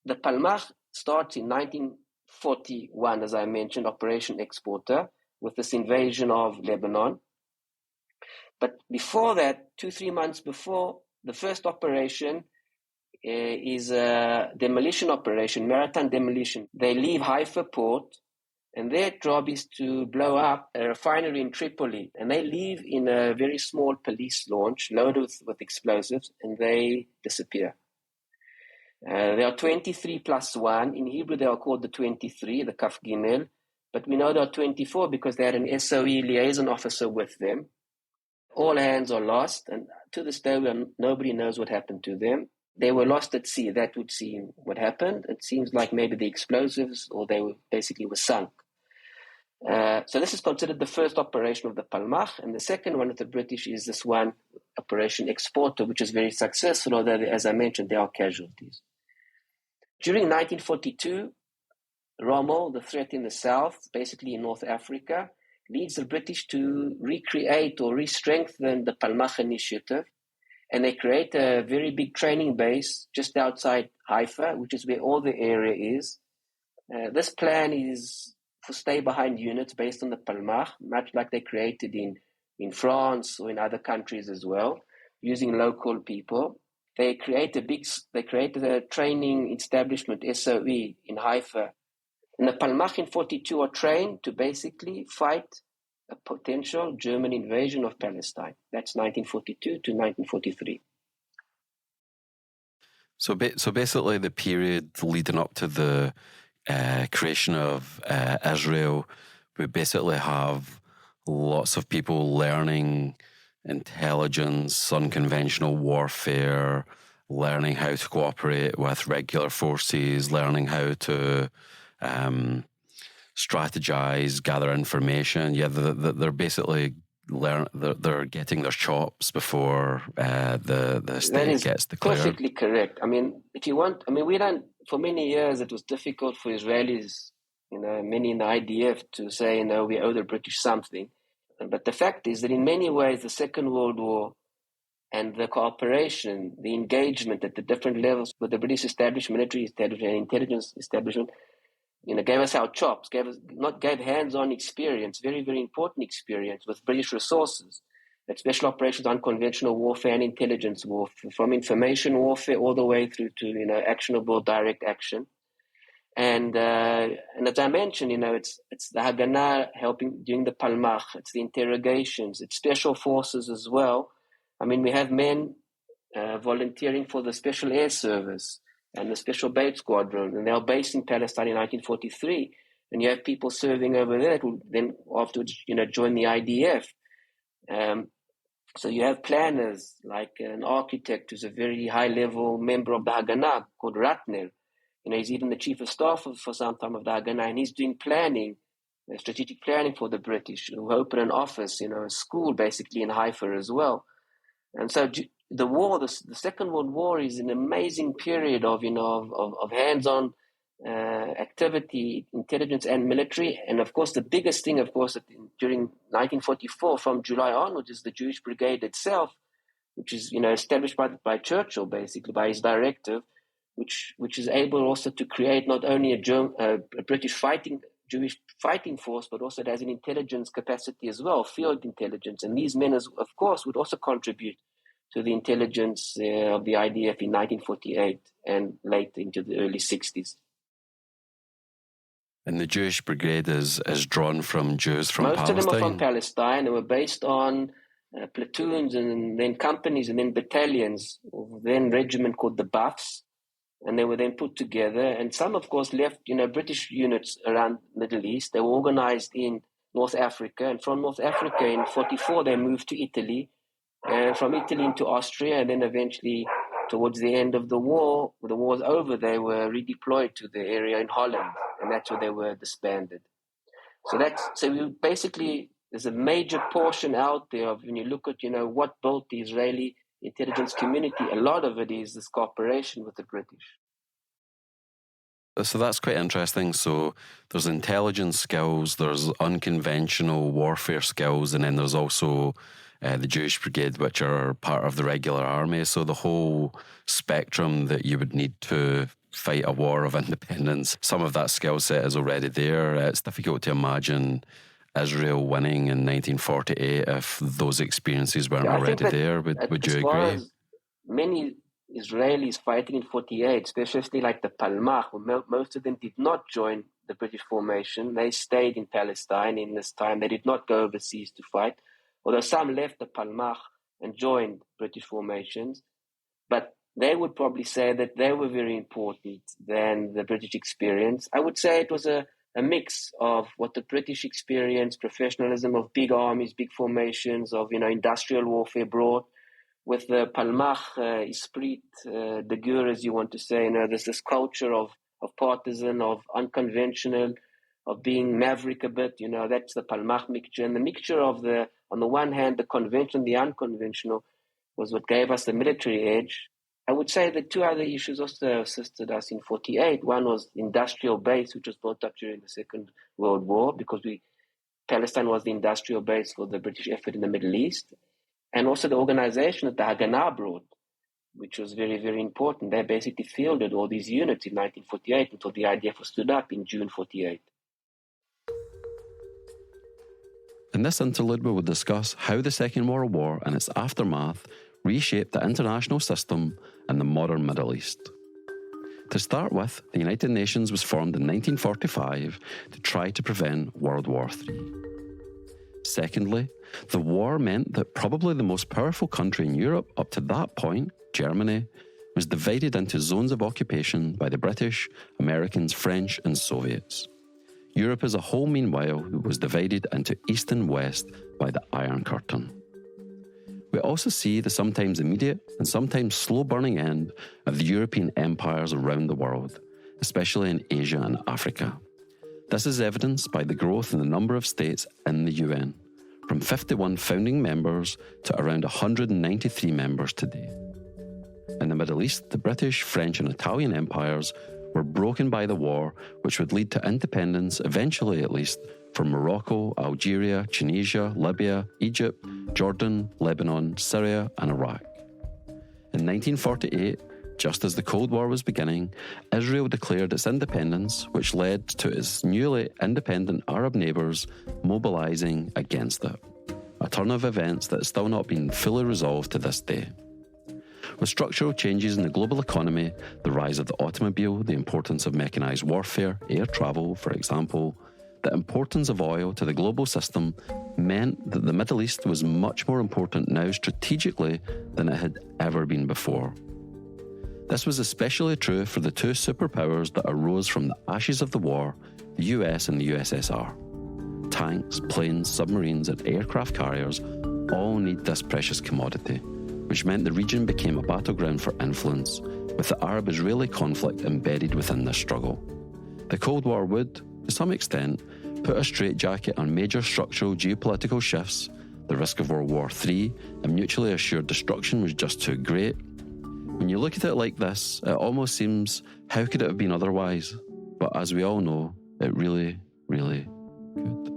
The Palmach starts in 1941, as I mentioned, Operation Exporter, with this invasion of Lebanon. But before that, 2-3 months before, the first operation is a demolition operation, maritime demolition. They leave Haifa port, and their job is to blow up a refinery in Tripoli. And they leave in a very small police launch loaded with explosives, and they disappear. There are 23 plus 1. In Hebrew, they are called the 23, the Kaf Gimel. But we know there are 24 because they had an SOE liaison officer with them. All hands are lost, and to this day, nobody knows what happened to them. They were lost at sea. That would seem what happened. It seems like maybe the explosives, or they were sunk. So this is considered the first operation of the Palmach, and the second one of the British is this one, Operation Exporter, which is very successful, although, as I mentioned, there are casualties. During 1942, Rommel, the threat in the south, basically in North Africa, leads the British to recreate or re-strengthen the Palmach initiative, and they create a very big training base just outside Haifa, which is where all the area is. This plan is for stay-behind units based on the Palmach, much like they created in France or in other countries as well, using local people. They created a training establishment, SOE, in Haifa. And the Palmach in 42 are trained to basically fight a potential German invasion of Palestine. That's 1942 to 1943. So basically the period leading up to the creation of Israel, we basically have lots of people learning intelligence, unconventional warfare, learning how to cooperate with regular forces, learning how to strategize, gather information. Yeah, they're basically they're getting their chops before the state gets declared. Perfectly correct. I mean, we don't. For many years, it was difficult for Israelis, many in the IDF, to say, we owe the British something. But the fact is that in many ways, the Second World War and the cooperation, the engagement at the different levels with the British establishment, military establishment, and intelligence establishment, gave us our chops, gave hands-on experience, very, very important experience with British resources, that special operations, unconventional warfare and intelligence warfare, from information warfare all the way through to, actionable direct action. And as I mentioned, it's the Haganah helping during the Palmach, it's the interrogations, it's special forces as well. I mean, we have men volunteering for the Special Air Service and the Special Bait Squadron, and they are based in Palestine in 1943. And you have people serving over there who then afterwards, join the IDF. So you have planners, like an architect who's a very high-level member of the Haganah called Ratner. He's even the chief of staff for some time of the Haganah, and he's doing planning, strategic planning for the British, who open an office, a school basically in Haifa as well. And so the war, the Second World War, is an amazing period of hands-on activity, intelligence and military. And of course, the biggest thing, during 1944, from July onwards, is the Jewish Brigade itself, which is, established by Churchill, basically, by his directive, which is able also to create not only a British Jewish fighting force, but also it has an intelligence capacity as well, field intelligence. And these men, of course, would also contribute to the intelligence of the IDF in 1948 and later into the early 60s. And the Jewish Brigade is drawn from Jews from Palestine? Most of them are from Palestine. They were based on platoons and then companies and then battalions, then regiment called the Buffs. And they were then put together. And some, of course, left, British units around the Middle East. They were organized in North Africa. And from North Africa in 1944, they moved to Italy from Italy into Austria, and then eventually towards the end of the war, when the war was over, they were redeployed to the area in Holland, and that's where they were disbanded. So we basically, there's a major portion out there of, when you look at, what built the Israeli intelligence community, a lot of it is this cooperation with the British. So that's quite interesting. So there's intelligence skills, there's unconventional warfare skills, and then there's also the Jewish Brigade, which are part of the regular army. So the whole spectrum that you would need to fight a war of independence, some of that skill set is already there. It's difficult to imagine Israel winning in 1948 if those experiences weren't already there. Would you agree? Many Israelis fighting in 48, especially like the Palmach, most of them did not join the British formation. They stayed in Palestine in this time. They did not go overseas to fight, although some left the Palmach and joined British formations. But they would probably say that they were very important than the British experience. I would say it was a mix of what the British experience, professionalism of big armies, big formations, of industrial warfare brought, with the Palmach esprit de guerre, as you want to say. There's this culture of partisan, of unconventional, of being maverick a bit. That's the Palmach mixture. And the mixture of on the one hand, the conventional, the unconventional, was what gave us the military edge. I would say the two other issues also assisted us in 48. One was industrial base, which was built up during the Second World War, because Palestine was the industrial base for the British effort in the Middle East. And also the organization that the Haganah brought, which was very, very important. They basically fielded all these units in 1948 until the IDF was stood up in June 48. In this interlude, we will discuss how the Second World War and its aftermath reshaped the international system in the modern Middle East. To start with, the United Nations was formed in 1945 to try to prevent World War III. Secondly, the war meant that probably the most powerful country in Europe up to that point, Germany, was divided into zones of occupation by the British, Americans, French and Soviets. Europe as a whole, meanwhile, was divided into East and West by the Iron Curtain. We also see the sometimes immediate and sometimes slow-burning end of the European empires around the world, especially in Asia and Africa. This is evidenced by the growth in the number of states in the UN, from 51 founding members to around 193 members today. In the Middle East, the British, French and Italian empires were broken by the war, which would lead to independence, eventually at least, for Morocco, Algeria, Tunisia, Libya, Egypt, Jordan, Lebanon, Syria and Iraq. In 1948, just as the Cold War was beginning, Israel declared its independence, which led to its newly independent Arab neighbours mobilising against it. A turn of events that has still not been fully resolved to this day. With structural changes in the global economy, the rise of the automobile, the importance of mechanised warfare, air travel, for example, the importance of oil to the global system meant that the Middle East was much more important now strategically than it had ever been before. This was especially true for the two superpowers that arose from the ashes of the war, the US and the USSR. Tanks, planes, submarines and aircraft carriers all need this precious commodity, which meant the region became a battleground for influence, with the Arab-Israeli conflict embedded within this struggle. The Cold War would, to some extent, put a straitjacket on major structural geopolitical shifts. The risk of World War III and mutually assured destruction was just too great. When you look at it like this, it almost seems, how could it have been otherwise? But as we all know, it really, really could.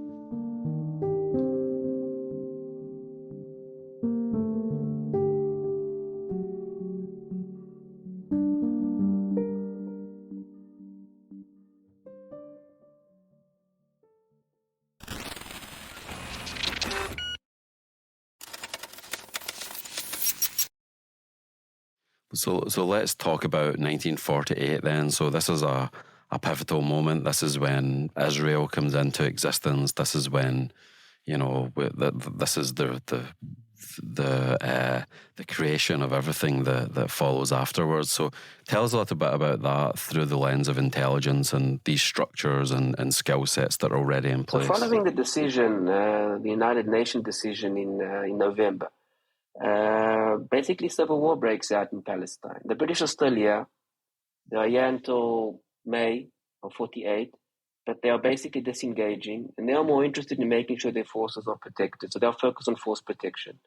So let's talk about 1948 then. So this is a pivotal moment. This is when Israel comes into existence. This is when, this is the creation of everything that follows afterwards. So tell us a little bit about that through the lens of intelligence and these structures and skill sets that are already in place. So following the decision, the United Nations decision in November, basically civil war breaks out in Palestine. The British are still here. They are here until May of 48, but they are basically disengaging, and they are more interested in making sure their forces are protected. So they'll focus on force protection.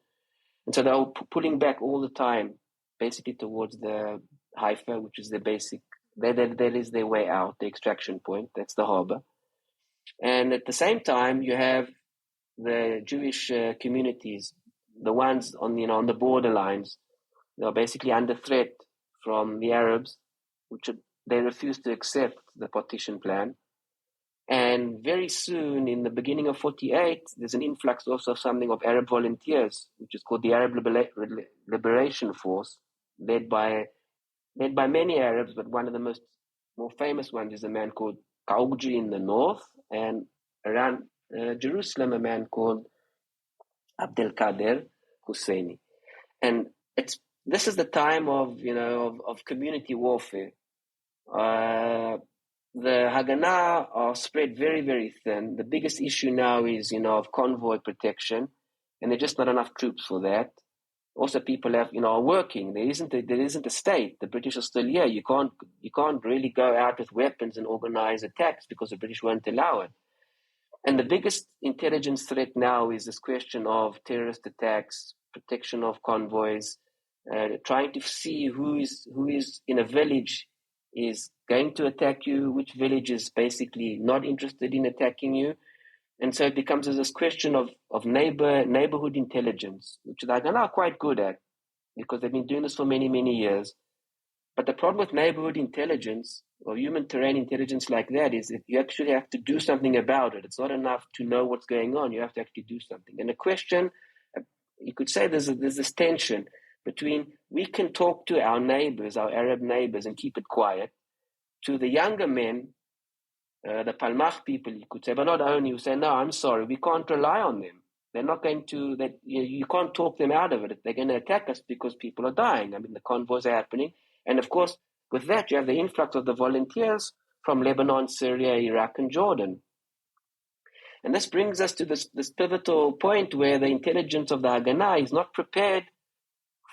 And so they're pulling back all the time, basically towards the Haifa, which is their basic, that is their way out, the extraction point. That's the harbor. And at the same time, you have the Jewish communities, the ones on the borderlines. They're basically under threat from the Arabs, which they refuse to accept the partition plan. And very soon, in the beginning of 48, there's an influx also of something of Arab volunteers, which is called the Arab Liberation Force, led by many Arabs, but one of the more famous ones is a man called Qaugji in the north, and around Jerusalem, a man called Abdelkader Husseini. And this is the time of community warfare. The Haganah are spread very, very thin. The biggest issue now is, of convoy protection, and there's just not enough troops for that. Also, people are working. There isn't a state. The British are still here. You can't really go out with weapons and organize attacks because the British won't allow it. And the biggest intelligence threat now is this question of terrorist attacks, protection of convoys, trying to see who is in a village is going to attack you, which village is basically not interested in attacking you. And so it becomes this question of neighborhood intelligence, which the Haganah are quite good at because they've been doing this for many, many years. But the problem with neighborhood intelligence or human terrain intelligence like that is that you actually have to do something about it. It's not enough to know what's going on. You have to actually do something. And the question, you could say there's this tension between we can talk to our neighbors, our Arab neighbors, and keep it quiet, to the younger men, the Palmach people, you could say, but not only, you say, no, I'm sorry, we can't rely on them. They're not going to, you can't talk them out of it. They're going to attack us because people are dying. I mean, the convoys are happening. And of course, with that, you have the influx of the volunteers from Lebanon, Syria, Iraq, and Jordan. And this brings us to this pivotal point where the intelligence of the Haganah is not prepared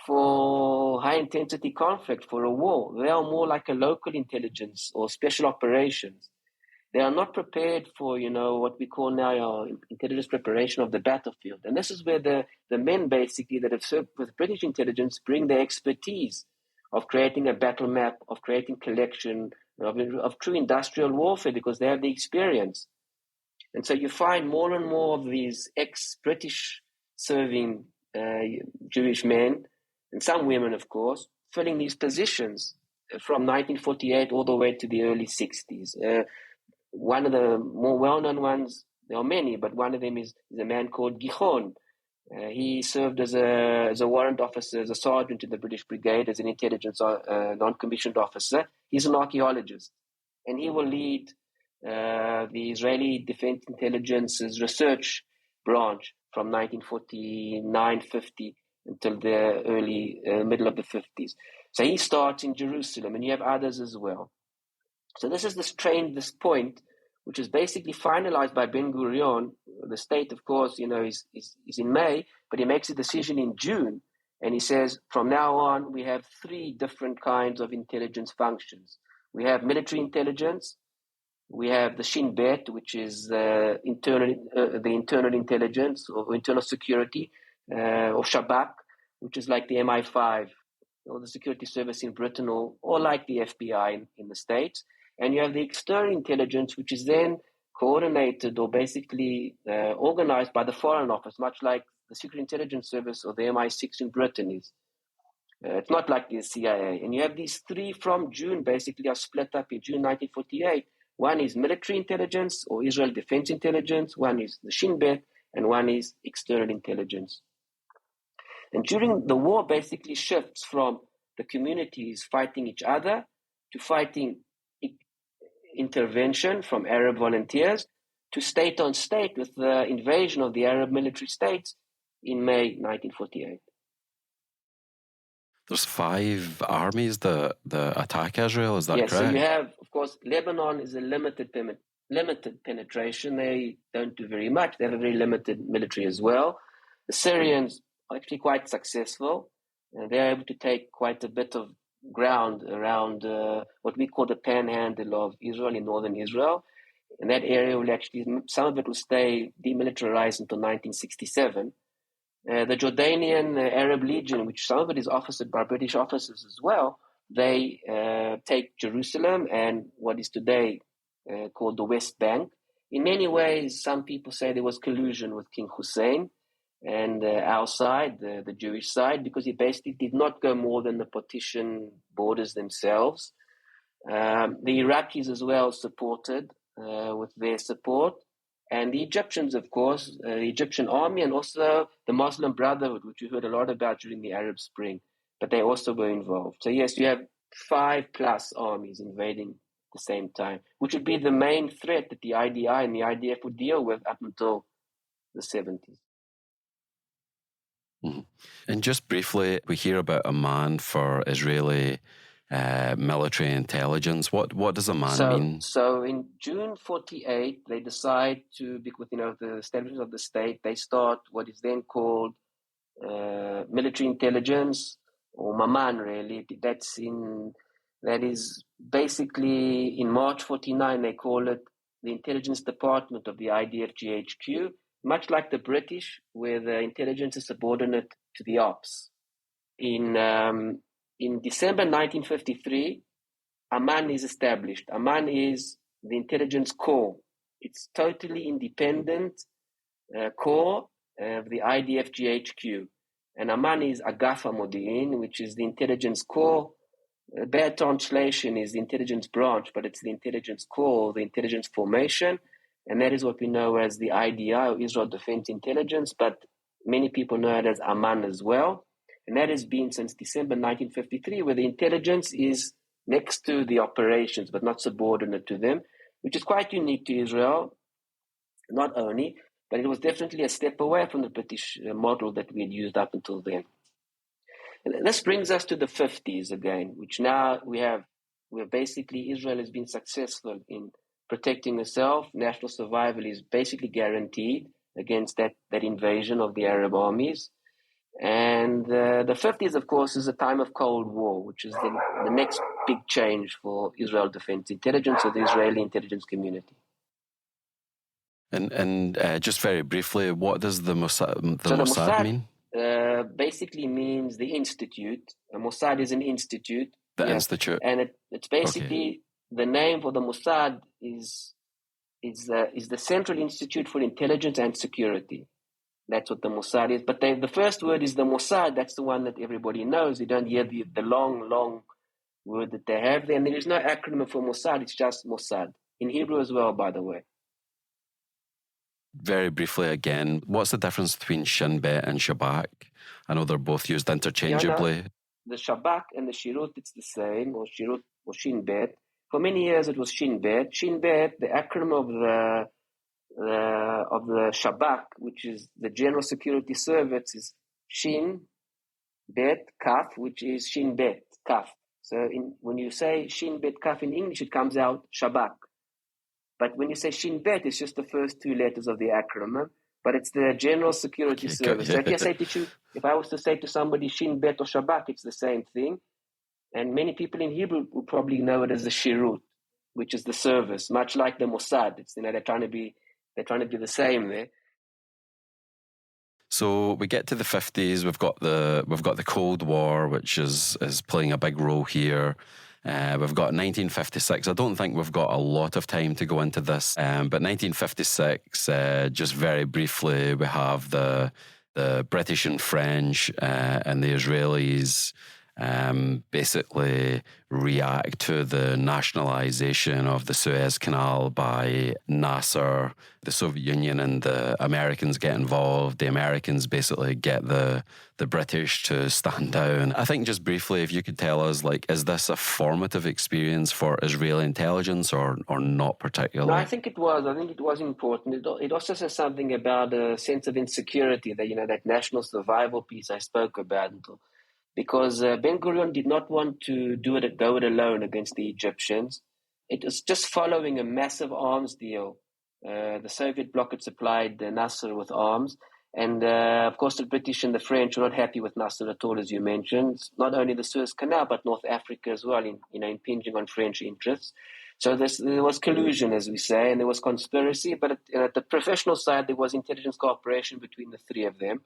for high-intensity conflict, for a war. They are more like a local intelligence or special operations. They are not prepared for, what we call now intelligence preparation of the battlefield. And this is where the men basically that have served with British intelligence bring their expertise of creating a battle map, of creating collection, of true industrial warfare, because they have the experience. And so you find more and more of these ex-British serving Jewish men, and some women, of course, filling these positions from 1948 all the way to the early 60s. One of the more well-known ones, there are many, but one of them is a man called Gichon. He served as a warrant officer, as a sergeant in the British Brigade, as an intelligence non-commissioned officer. He's an archaeologist, and he will lead the Israeli Defense Intelligence's research branch from 1949-50 until the early middle of the 50s. So he starts in Jerusalem, and you have others as well. So this is this point, which is basically finalized by Ben-Gurion. The state, of course, is in May, but he makes a decision in June, and he says, from now on, we have 3 different kinds of intelligence functions. We have military intelligence, we have the Shin Bet, which is the internal intelligence or internal security, or Shabak, which is like the MI5 or the security service in Britain, or like the FBI in the States. And you have the external intelligence, which is then coordinated or basically organized by the Foreign Office, much like the Secret Intelligence Service or the MI6 in Britain is. It's not like the CIA. And you have these 3 from June, basically are split up in June 1948. One is military intelligence or Israel Defense Intelligence, one is the Shin Bet, and one is external intelligence. And during the war basically shifts from the communities fighting each other to fighting intervention from Arab volunteers to state on state with the invasion of the Arab military states in May 1948. There's 5 armies that attack Israel, is that correct? Yes, so you have, of course, Lebanon is a limited penetration. They don't do very much. They have a very limited military as well. The Syrians actually quite successful. They're able to take quite a bit of ground around what we call the panhandle of Israel in northern Israel. And that area will actually, some of it will stay demilitarized until 1967. The Jordanian Arab Legion, which some of it is officered by British officers as well, they take Jerusalem and what is today called the West Bank. In many ways, some people say there was collusion with King Hussein and our side, the Jewish side, because he basically did not go more than the partition borders themselves. The Iraqis as well supported with their support. And the Egyptians, of course, the Egyptian army and also the Muslim Brotherhood, which you heard a lot about during the Arab Spring, but they also were involved. So yes, you have 5+ armies invading at the same time, which would be the main threat that the IDI and the IDF would deal with up until the 70s. Mm-hmm. And just briefly, we hear about a man for Israeli military intelligence. What does a man mean? So in June 48, they decide to, with the establishment of the state, they start what is then called military intelligence, or Maman, really. That is basically in March 49, they call it the intelligence department of the IDF GHQ, much like the British, where the intelligence is subordinate to the ops. In December 1953, Amman is established. Amman is the intelligence corps. It's totally independent corps of the IDF GHQ. And Amman is Agaf HaModi'in, which is the intelligence corps. A bad translation is the intelligence branch, but it's the intelligence corps, the intelligence formation. And that is what we know as the IDI, or Israel Defense Intelligence, but many people know it as Amman as well. And that has been since December 1953, where the intelligence is next to the operations, but not subordinate to them, which is quite unique to Israel, not only, but it was definitely a step away from the British model that we had used up until then. And this brings us to the 50s again, which now where basically Israel has been successful in protecting itself. National survival is basically guaranteed against that invasion of the Arab armies. And the 50s, of course, is a time of Cold War, which is the next big change for Israel Defense Intelligence, or the Israeli intelligence community. And just very briefly, what does the Mossad mean? Basically means the institute. Mossad is an institute. The institute. And it's basically the name for the Mossad is the Central Institute for Intelligence and Security. That's what the Mossad is. But the first word is the Mossad. That's the one that everybody knows. You don't hear the long word that they have there. And there is no acronym for Mossad. It's just Mossad. In Hebrew as well, by the way. Very briefly again, what's the difference between Shin Bet and Shabak? I know they're both used interchangeably. Yeah, no, the Shabak and the Shirut, it's the same, or Shirut or Shin Bet. For many years, it was Shin Bet. Shin Bet, the acronym of the Shabak, which is the General Security Service, is Shin Bet Kaf, which is Shin Bet Kaf. So when you say Shin Bet Kaf in English, it comes out Shabak. But when you say Shin Bet, it's just the first two letters of the acronym, but it's the General Security Service. So if I was to say to somebody Shin Bet or Shabak, it's the same thing. And many people in Hebrew will probably know it as the Shirut, which is the service, much like the Mossad. It's, they're trying to be the same there. So we get to the 50s. We've got the Cold War, which is playing a big role here. We've got 1956. I don't think we've got a lot of time to go into this, but 1956, just very briefly, we have the British and French and the Israelis basically react to the nationalization of the Suez Canal by Nasser. The Soviet Union and the Americans get involved. The Americans basically get the British to stand down. I think just briefly, if you could tell us, is this a formative experience for Israeli intelligence or not particularly? No, I think it was. I think it was important. It also says something about a sense of insecurity, that national survival piece I spoke about. Because Ben-Gurion did not want to go it alone against the Egyptians. It was just following a massive arms deal. The Soviet bloc had supplied Nasser with arms, And of course, the British and the French were not happy with Nasser at all, as you mentioned. Not only the Suez Canal, but North Africa as well, impinging on French interests. So there was collusion, as we say, and there was conspiracy. But at the professional side, there was intelligence cooperation between the three of them.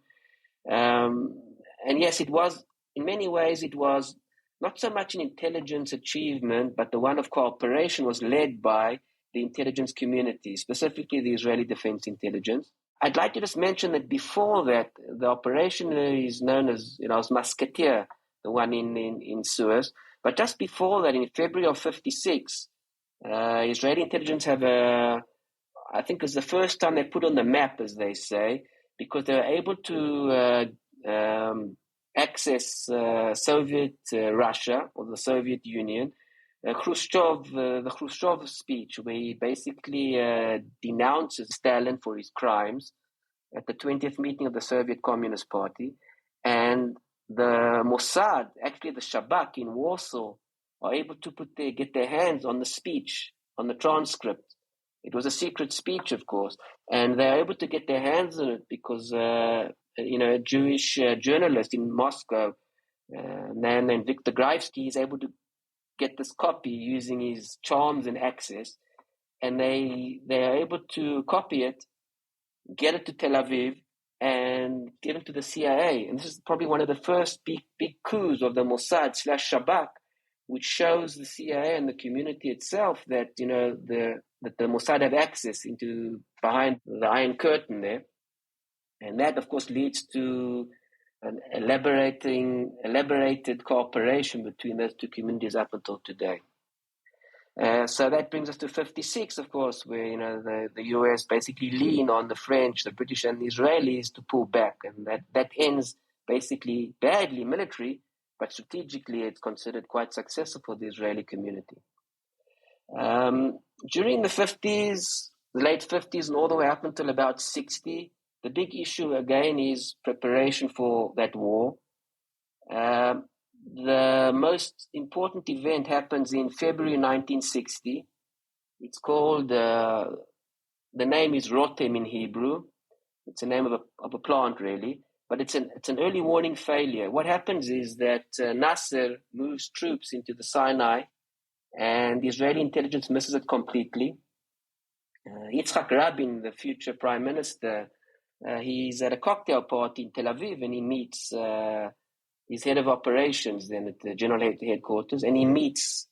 And yes, it was, in many ways, it was not so much an intelligence achievement, but the one of cooperation was led by the intelligence community, specifically the Israeli Defense Intelligence. I'd like to just mention that before that, the operation is known as, as Musketeer, the one in Suez. But just before that, in February of 56, Israeli intelligence I think it's the first time they put on the map, as they say, because they were able to access Soviet Russia or the Soviet Union. The Khrushchev speech, where he basically denounces Stalin for his crimes at the 20th meeting of the Soviet Communist Party. And the Mossad, actually the Shabak in Warsaw, are able to get their hands on the speech, on the transcript. It was a secret speech, of course, and they're able to get their hands on it because a Jewish journalist in Moscow, a man named Viktor Graevsky, is able to get this copy using his charms and access, and they are able to copy it, get it to Tel Aviv, and give it to the CIA. And this is probably one of the first big coups of the Mossad / Shabak, which shows the CIA and the community itself that that the Mossad have access into behind the Iron Curtain there, and that of course leads to an elaborated cooperation between those two communities up until today. So that brings us to 56, of course, where the US basically lean on the French, the British, and the Israelis to pull back, and that ends basically badly military, but strategically it's considered quite successful for the Israeli community. During the 50s, the late 50s, and all the way up until about 60, the big issue again is preparation for that war. The most important event happens in February 1960. It's called, the name is Rotem in Hebrew. It's the name of a plant, really, but it's an early warning failure. What happens is that Nasser moves troops into the Sinai, and the Israeli intelligence misses it completely. Yitzhak Rabin, the future prime minister, he's at a cocktail party in Tel Aviv, and he meets his head of operations then at the general headquarters, and he meets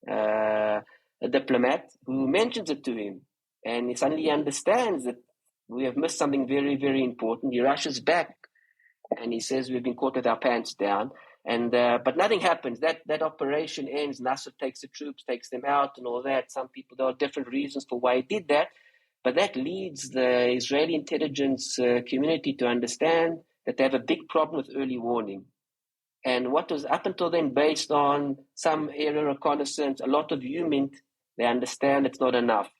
a diplomat who mentions it to him, and he suddenly understands that we have missed something very, very important. He rushes back, and he says, we've been caught with our pants down. And but nothing happens. That operation ends. Nasser takes the troops, takes them out, and all that. Some people, there are different reasons for why he did that, but that leads the Israeli intelligence community to understand that they have a big problem with early warning. And what was up until then based on some aerial reconnaissance, a lot of UMINT, they understand it's not enough.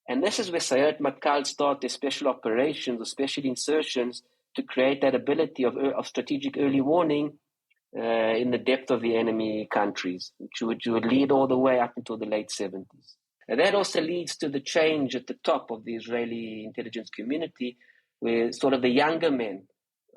And this is where Sayeret Matkal start their special operations or special insertions to create that ability of strategic early warning in the depth of the enemy countries, which would lead all the way up until the late 70s. And that also leads to the change at the top of the Israeli intelligence community, where sort of the younger men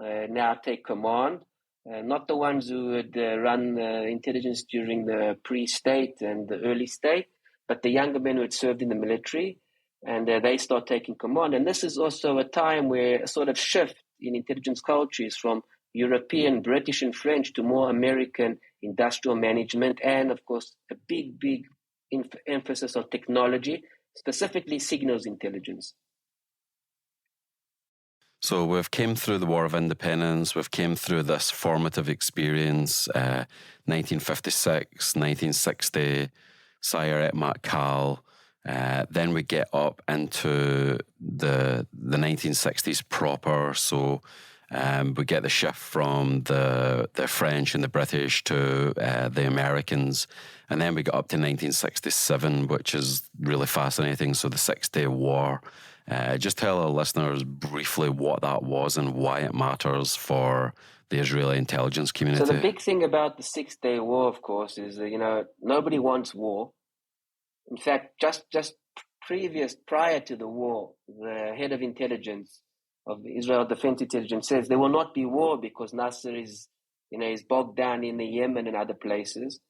now take command, not the ones who would run intelligence during the pre-state and the early state, but the younger men who had served in the military, and they start taking command. And this is also a time where a sort of shift in intelligence culture is from European, British, and French to more American industrial management, and of course a big emphasis on technology, specifically signals intelligence. So we've came through the War of Independence, we've came through this formative experience, 1956, 1960, Sayeret Matkal. Then we get up into the 1960s proper, so we get the shift from the French and the British to the Americans, and then we got up to 1967, which is really fascinating. So the 6-Day War. Just tell our listeners briefly what that was and why it matters for the Israeli intelligence community. So the big thing about the 6-Day War, of course, is that, nobody wants war. In fact, just prior to the war, the head of intelligence of Israel Defense Intelligence says there will not be war because Nasser is bogged down in the Yemen and other places,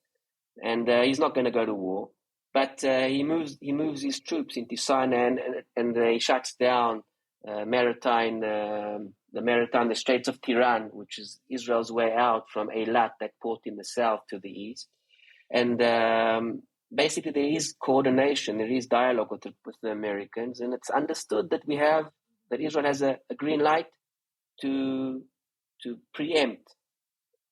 and he's not going to go to war. But he moves his troops into Sinai, and he shuts down the Straits of Tiran, which is Israel's way out from Eilat, that port in the south to the east. And basically there is coordination, there is dialogue with the Americans, and it's understood that Israel has a green light to preempt.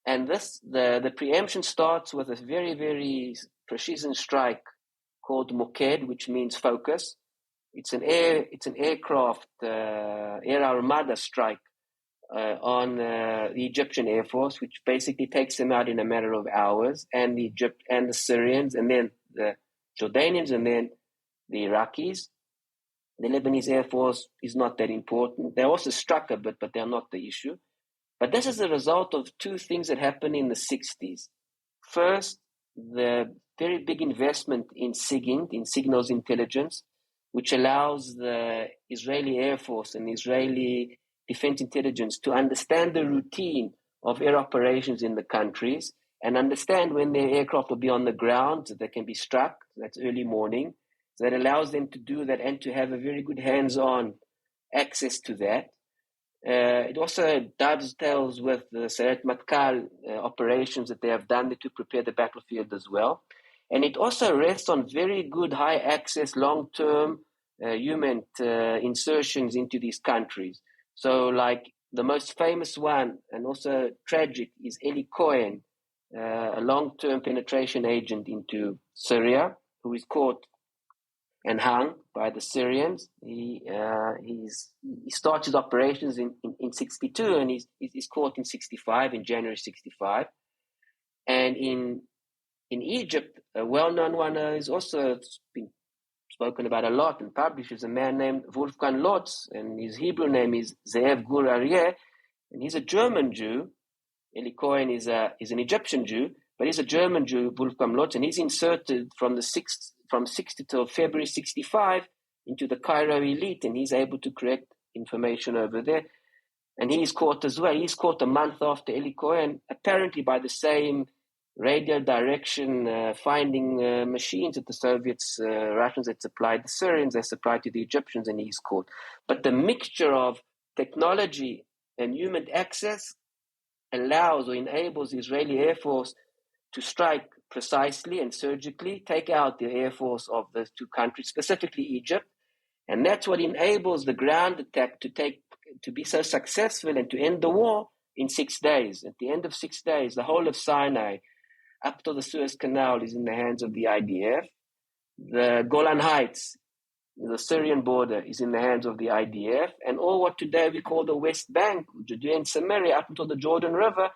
And the preemption starts with a very, very precision strike called Moked, which means focus. It's an aircraft, air armada strike on the Egyptian Air Force, which basically takes them out in a matter of hours, and the Syrians, and then the Jordanians, and then the Iraqis. The Lebanese Air Force is not that important. They also struck a bit, but they're not the issue. But this is a result of two things that happened in the 60s. First, the very big investment in SIGINT, in signals intelligence, which allows the Israeli Air Force and Israeli Defense Intelligence to understand the routine of air operations in the countries and understand when their aircraft will be on the ground, so they can be struck. That's early morning. So that allows them to do that and to have a very good hands-on access to that. It also dovetails with the Sayeret Matkal operations that they have done to prepare the battlefield as well. And it also rests on very good high-access, long-term human insertions into these countries. So like the most famous one, and also tragic, is Eli Cohen, a long-term penetration agent into Syria, who is caught and hung by the Syrians. He starts his operations in 62, and he's caught in 65, in January 65. And in Egypt, a well-known one is also been spoken about a lot and published, is a man named Wolfgang Lotz, and his Hebrew name is Ze'ev Gur Aryeh, and he's a German Jew. Eli Cohen is an Egyptian Jew, but he's a German Jew, Wolfgang Lotz, and he's inserted from 60 till February 65 into the Cairo elite, and he's able to collect information over there. And he's caught as well. He's caught a month after Eli Cohen, apparently by the same radio direction finding machines that the Soviets, Russians had supplied the Syrians, they supplied to the Egyptians, and he's caught. But the mixture of technology and human access allows or enables the Israeli Air Force to strike precisely and surgically, take out the air force of those two countries, specifically Egypt. And that's what enables the ground attack to be so successful and to end the war in 6 days. At the end of 6 days, the whole of Sinai, up to the Suez Canal, is in the hands of the IDF. The Golan Heights, the Syrian border, is in the hands of the IDF. And all what today we call the West Bank, Judea and Samaria, up until the Jordan River,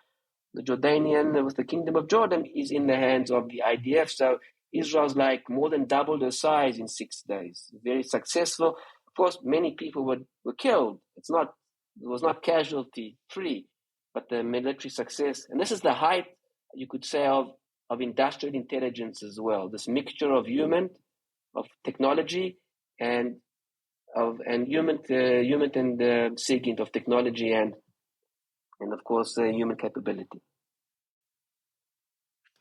the Jordanian, with the Kingdom of Jordan, is in the hands of the IDF. So Israel's like more than doubled her size in 6 days. Very successful. Of course, many people were killed. It was not casualty free, but the military success. And this is the height, you could say, of industrial intelligence as well. This mixture of technology, and human and SIGINT, of technology and of course human capability.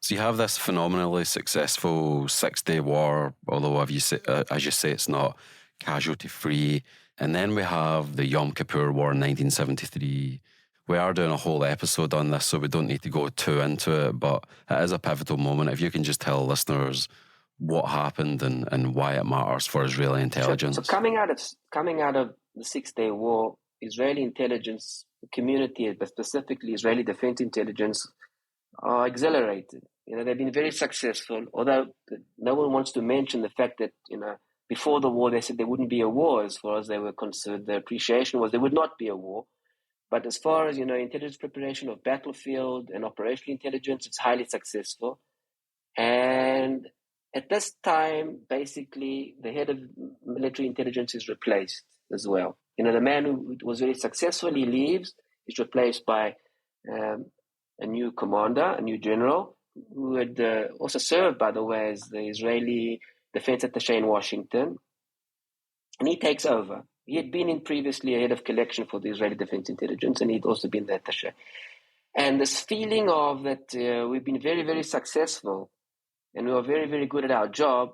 So you have this phenomenally successful 6-day war, although as you say, it's not casualty-free. And then we have the Yom Kippur War in 1973. We are doing a whole episode on this, so we don't need to go too into it, but it is a pivotal moment. If you can just tell listeners what happened and why it matters for Israeli intelligence. So coming out of the 6-day war, Israeli intelligence community, but specifically Israeli Defense Intelligence, are exhilarated. They've been very successful, although no one wants to mention the fact that, before the war they said there wouldn't be a war as far as they were concerned. The appreciation was there would not be a war. But as far as, intelligence preparation of battlefield and operational intelligence, it's highly successful. And at this time, basically, the head of military intelligence is replaced as well. The man who was very successful, he leaves, is replaced by a new commander, a new general, who had also served, by the way, as the Israeli defense attaché in Washington. And he takes over. He had been previously a head of collection for the Israeli Defense Intelligence, and he'd also been the attaché. And this feeling of that we've been very, very successful and we are very, very good at our job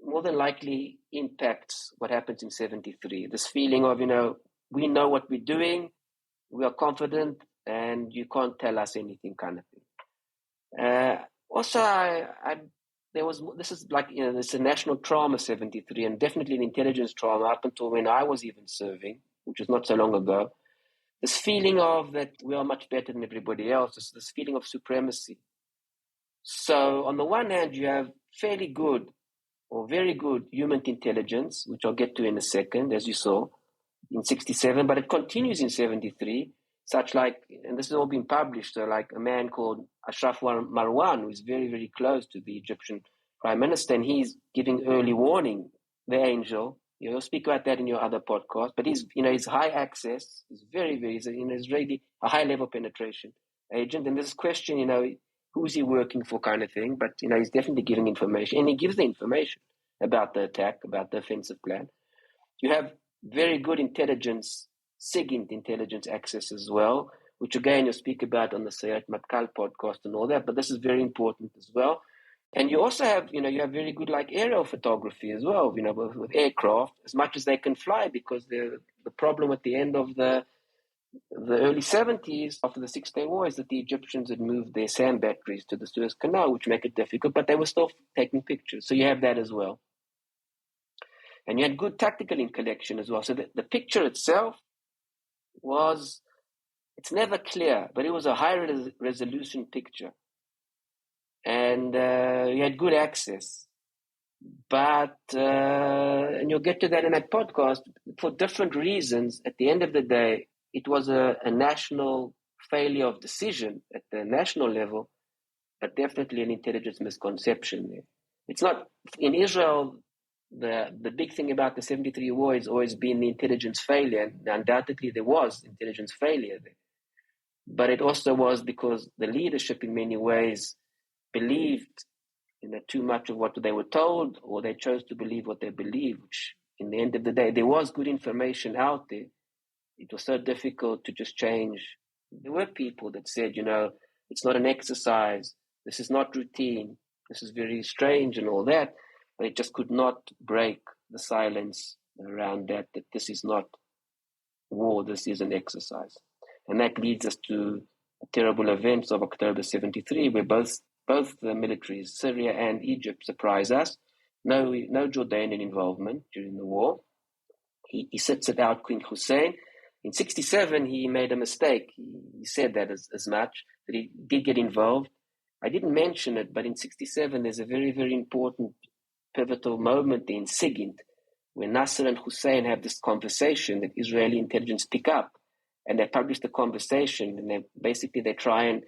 more than likely impacts what happens in 73. This feeling of, we know what we're doing, we are confident, and you can't tell us anything kind of thing. This is like, it's a national trauma, 73, and definitely an intelligence trauma up until when I was even serving, which was not so long ago. This feeling of that we are much better than everybody else, this feeling of supremacy. So on the one hand, you have fairly good or very good human intelligence, which I'll get to in a second, as you saw, in 67, but it continues in 73, such like, and this has all been published, so like a man called Ashraf Marwan, who is very, very close to the Egyptian Prime Minister, and he's giving early warning, the angel. You'll speak about that in your other podcast, but he's high access, he's very, very, he's really a high level penetration agent, and this question, who's he working for kind of thing, but, he's definitely giving information, and he gives the information about the attack, about the offensive plan. You have very good intelligence, SIGINT intelligence access as well, which again you'll speak about on the Sayat Matkal podcast and all that, but this is very important as well. And you also have, you have very good like aerial photography as well, with aircraft, as much as they can fly, because the problem at the end of the early 70s, after the 6-Day War, is that the Egyptians had moved their sand batteries to the Suez Canal, which make it difficult, but they were still taking pictures. So you have that as well. And you had good tactical collection as well. So the picture itself it's never clear, but it was a high resolution picture. And you had good access. But, and you'll get to that in that podcast, for different reasons, at the end of the day, it was a national failure of decision at the national level, but definitely an intelligence misconception there. It's not, in Israel, the big thing about the 73 war has always been the intelligence failure, and undoubtedly there was intelligence failure there. But it also was because the leadership in many ways believed too much of what they were told, or they chose to believe what they believed, which in the end of the day, there was good information out there. It was so difficult to just change. There were people that said, it's not an exercise, this is not routine, this is very strange and all that, but it just could not break the silence around that this is not war, this is an exercise. And that leads us to the terrible events of October 73, where both the militaries, Syria and Egypt, surprise us. No Jordanian involvement during the war. He sits it out Queen Hussein. In 67, he made a mistake. He said that as much, that he did get involved. I didn't mention it, but in 67, there's a very, very important pivotal moment in SIGINT, where Nasser and Hussein have this conversation that Israeli intelligence pick up. And they publish the conversation, and they try and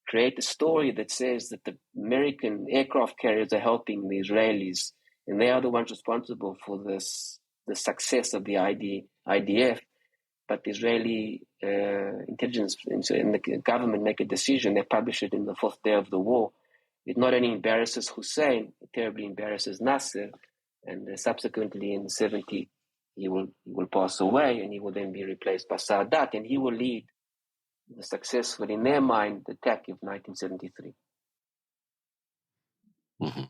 create a story that says that the American aircraft carriers are helping the Israelis, and they are the ones responsible for the success of the IDF. But the Israeli intelligence and the government make a decision. They publish it in the 4th day of the war. It not only embarrasses Hussein, it terribly embarrasses Nasser, and subsequently in 70, he will pass away, and he will then be replaced by Sadat, and he will lead the successful, in their mind, the attack of 1973. Mm-hmm.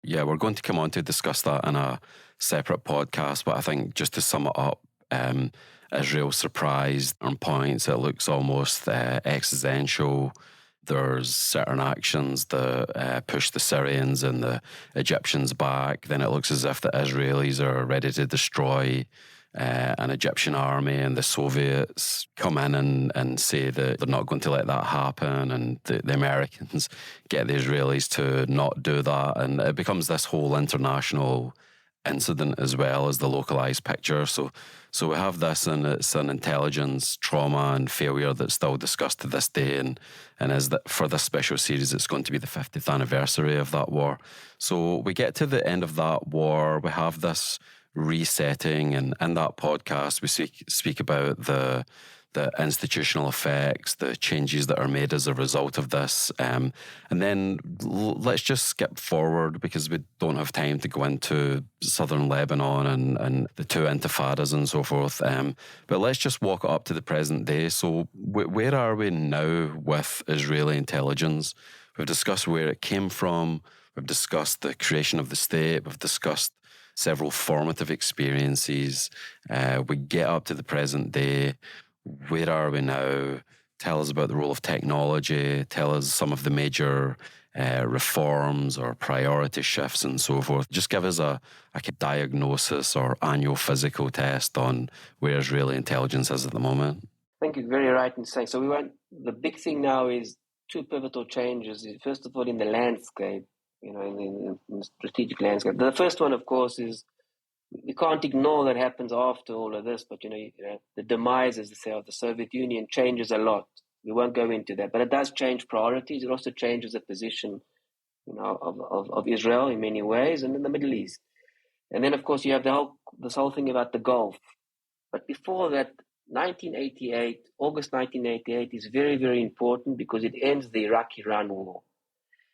Yeah, we're going to come on to discuss that in a separate podcast, but I think just to sum it up, Israel surprised on points. It looks almost existential. There's certain actions that push the Syrians and the Egyptians back. Then it looks as if the Israelis are ready to destroy an Egyptian army, and the Soviets come in and say that they're not going to let that happen, and the Americans get the Israelis to not do that, and it becomes this whole international incident as well as the localized picture. So we have this, and it's an intelligence trauma and failure that's still discussed to this day, and is that for this special series it's going to be the 50th anniversary of that war. So we get to the end of that war, we have this resetting, and in that podcast we speak about the the institutional effects, the changes that are made as a result of this. And then let's just skip forward because we don't have time to go into southern Lebanon and the two intifadas and so forth. But let's just walk up to the present day. So where are we now with Israeli intelligence? We've discussed where it came from. We've discussed the creation of the state. We've discussed several formative experiences. We get up to the present day. Where are we now? Tell us about the role of technology. Tell us some of the major reforms or priority shifts and so forth. Just give us a diagnosis or annual physical test on where Israeli intelligence is at the moment. I think you're very right in saying. So the big thing now is two pivotal changes. First of all, in the landscape, in the strategic landscape. The first one, of course, is we can't ignore that happens after all of this, but the demise, as they say, of the Soviet Union changes a lot. We won't go into that, but it does change priorities. It also changes the position, of Israel in many ways, and in the Middle East. And then, of course, you have this whole thing about the Gulf. But before that, August 1988 is very, very important because it ends the Iraq-Iran war.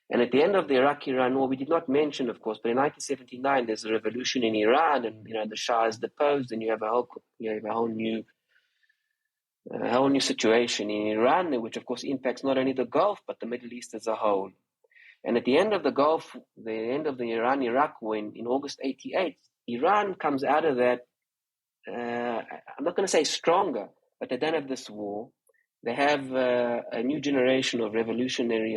And at the end of the Iraq-Iran war, we did not mention, of course, but in 1979 there's a revolution in Iran, and the Shah is deposed, and you have a whole new situation in Iran, which of course impacts not only the Gulf but the Middle East as a whole. And at the end of the Gulf, the end of the Iran-Iraq war in August 88, Iran comes out of that. I'm not going to say stronger, but they don't have this war. They have a new generation of revolutionary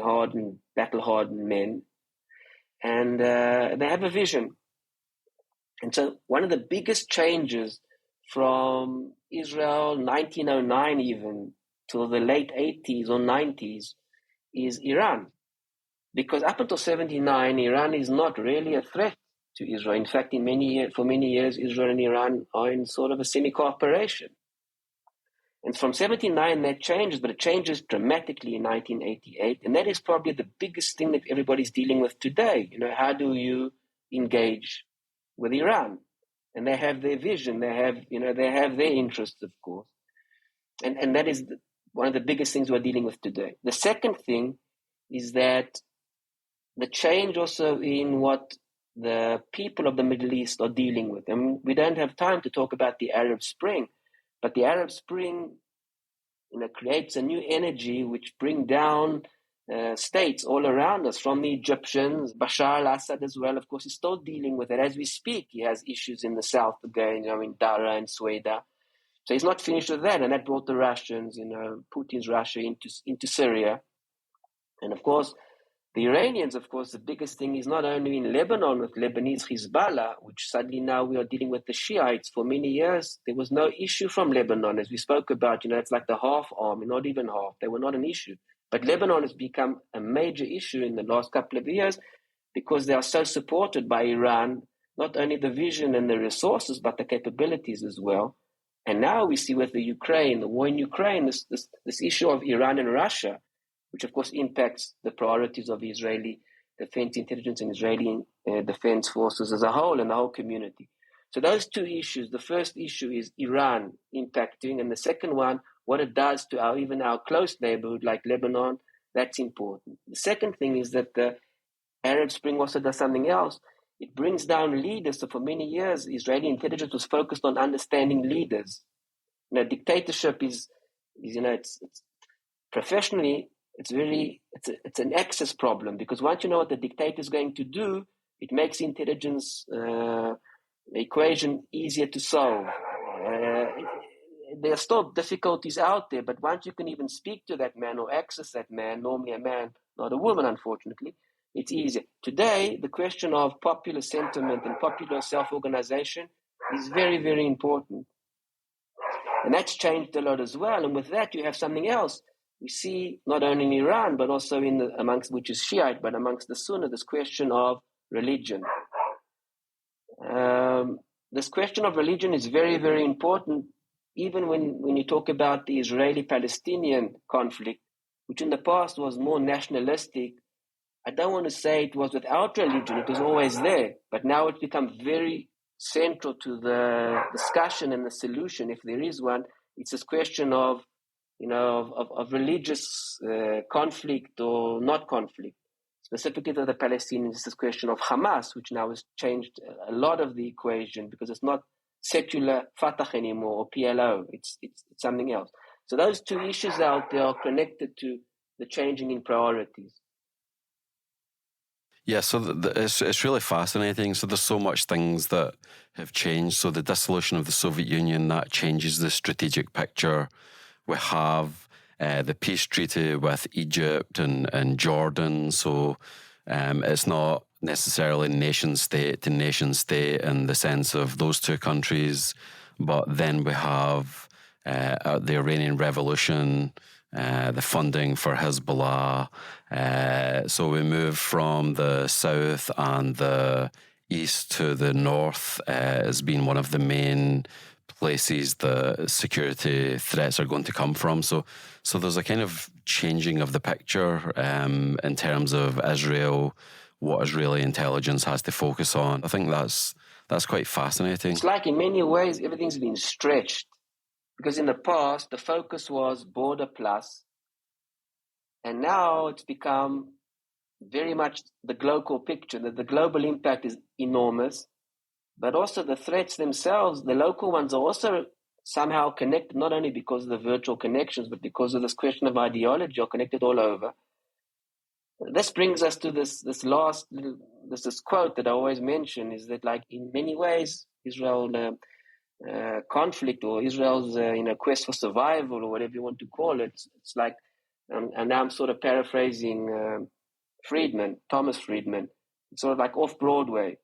battle-hardened men, and they have a vision. And so one of the biggest changes from Israel 1909 even till the late 80s or 90s is Iran. Because up until 79, Iran is not really a threat to Israel. In fact, for many years, Israel and Iran are in sort of a semi-cooperation. And from 79, that changes, but it changes dramatically in 1988. And that is probably the biggest thing that everybody's dealing with today. How do you engage with Iran? And they have their vision. They have their interests, of course. And that is one of the biggest things we're dealing with today. The second thing is that the change also in what the people of the Middle East are dealing with. And we don't have time to talk about the Arab Spring, but the Arab Spring, creates a new energy which bring down states all around us, from the Egyptians. Bashar al-Assad as well, of course, is still dealing with it as we speak. He has issues in the south again, in Dara and Sueda. So he's not finished with that, and that brought the Russians, Putin's Russia into Syria. And of course, the Iranians, of course, the biggest thing is not only in Lebanon with Lebanese Hezbollah, which suddenly now we are dealing with the Shiites. For many years, there was no issue from Lebanon, as we spoke about. It's like the half army, not even half. They were not an issue. But Lebanon has become a major issue in the last couple of years because they are so supported by Iran, not only the vision and the resources, but the capabilities as well. And now we see with the war in Ukraine, this issue of Iran and Russia, which of course impacts the priorities of the Israeli defense intelligence and Israeli defense forces as a whole and the whole community. So those two issues, the first issue is Iran impacting, and the second one, what it does to our close neighborhood like Lebanon, that's important. The second thing is that the Arab Spring also does something else. It brings down leaders. So for many years, Israeli intelligence was focused on understanding leaders. Dictatorship is it's professionally, it's an access problem, because once you know what the dictator is going to do, it makes intelligence equation easier to solve. There are still difficulties out there, but once you can even speak to that man or access that man, normally a man, not a woman, unfortunately, it's easier. Today, the question of popular sentiment and popular self-organization is very, very important. And that's changed a lot as well. And with that, you have something else. We see not only in Iran, but also amongst, which is Shiite, but amongst the Sunni, this question of religion. This question of religion is very, very important, even when you talk about the Israeli-Palestinian conflict, which in the past was more nationalistic. I don't want to say it was without religion, it was always there, but now it's become very central to the discussion and the solution, if there is one, It's this question of, of religious conflict or not conflict. Specifically to the Palestinians, it's this question of Hamas, which now has changed a lot of the equation because it's not secular Fatah anymore or PLO. It's something else. So those two issues out there are connected to the changing in priorities. Yeah, so it's really fascinating. So there's so much things that have changed. So the dissolution of the Soviet Union, that changes the strategic picture. We have the peace treaty with Egypt and Jordan. So it's not necessarily nation state to nation state in the sense of those two countries. But then we have the Iranian Revolution, the funding for Hezbollah. So we move from the south and the east to the north as being one of the main places the security threats are going to come from. So there's a kind of changing of the picture in terms of Israel, what Israeli intelligence has to focus on. I think that's quite fascinating. It's like in many ways everything's been stretched. Because in the past, the focus was border plus, and now it's become very much the global picture, that the global impact is enormous, but also the threats themselves, the local ones are also somehow connected, not only because of the virtual connections, but because of this question of ideology are connected all over. This brings us to this quote that I always mention, is that like in many ways, Israel... conflict or Israel's quest for survival or whatever you want to call it. It's like, and now I'm sort of paraphrasing Thomas Friedman. It's sort of like off Broadway.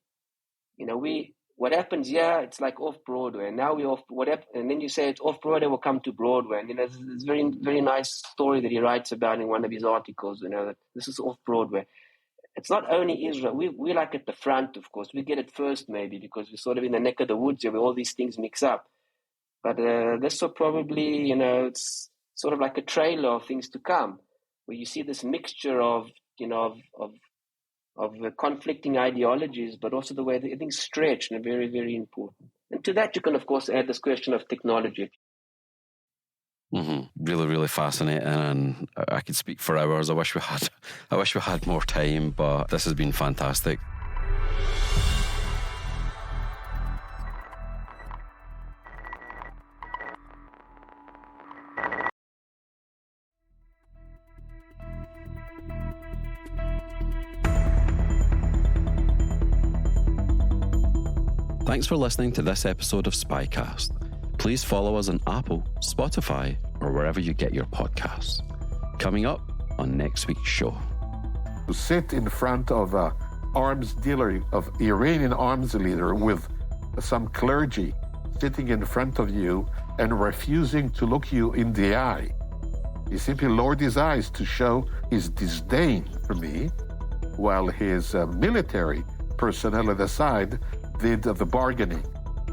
What happens here, it's like off Broadway. And now and then you say it's off Broadway, we'll come to Broadway. And there's this very, very nice story that he writes about in one of his articles, that this is off Broadway. It's not only Israel. We're like at the front, of course. We get it first, maybe, because we're sort of in the neck of the woods here where all these things mix up. But this will probably, it's sort of like a trailer of things to come, where you see this mixture of conflicting ideologies, but also the way that things stretch and are very, very important. And to that, you can, of course, add this question of technology. Mm-hmm. Really, really fascinating, and I could speak for hours. I wish we had more time, but this has been fantastic. Thanks for listening to this episode of SpyCast. Please follow us on Apple, Spotify, or wherever you get your podcasts. Coming up on next week's show. To sit in front of an arms dealer, of Iranian arms leader with some clergy sitting in front of you and refusing to look you in the eye. He simply lowered his eyes to show his disdain for me, while his military personnel at the side did the bargaining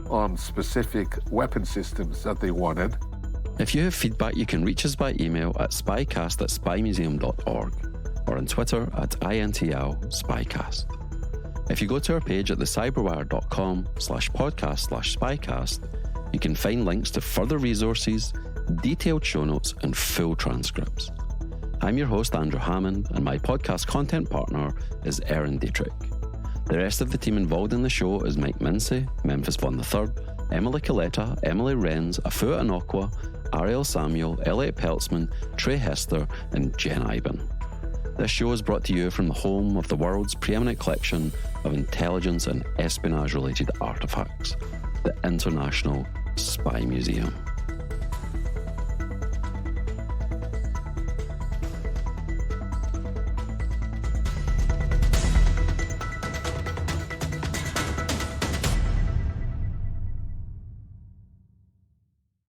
on specific weapon systems that they wanted. If you have feedback, you can reach us by email at spycast@spymuseum.org or on Twitter at INTL-SpyCast. If you go to our page at thecyberwire.com/podcast/SpyCast, you can find links to further resources, detailed show notes, and full transcripts. I'm your host, Andrew Hammond, and my podcast content partner is Erin Dietrich. The rest of the team involved in the show is Mike Mincy, Memphis Von III, Emily Coletta, Emily Renz, Afua Anokwa, Ariel Samuel, Elliot Peltzman, Trey Hester, and Jen Iben. This show is brought to you from the home of the world's preeminent collection of intelligence and espionage-related artifacts, the International Spy Museum.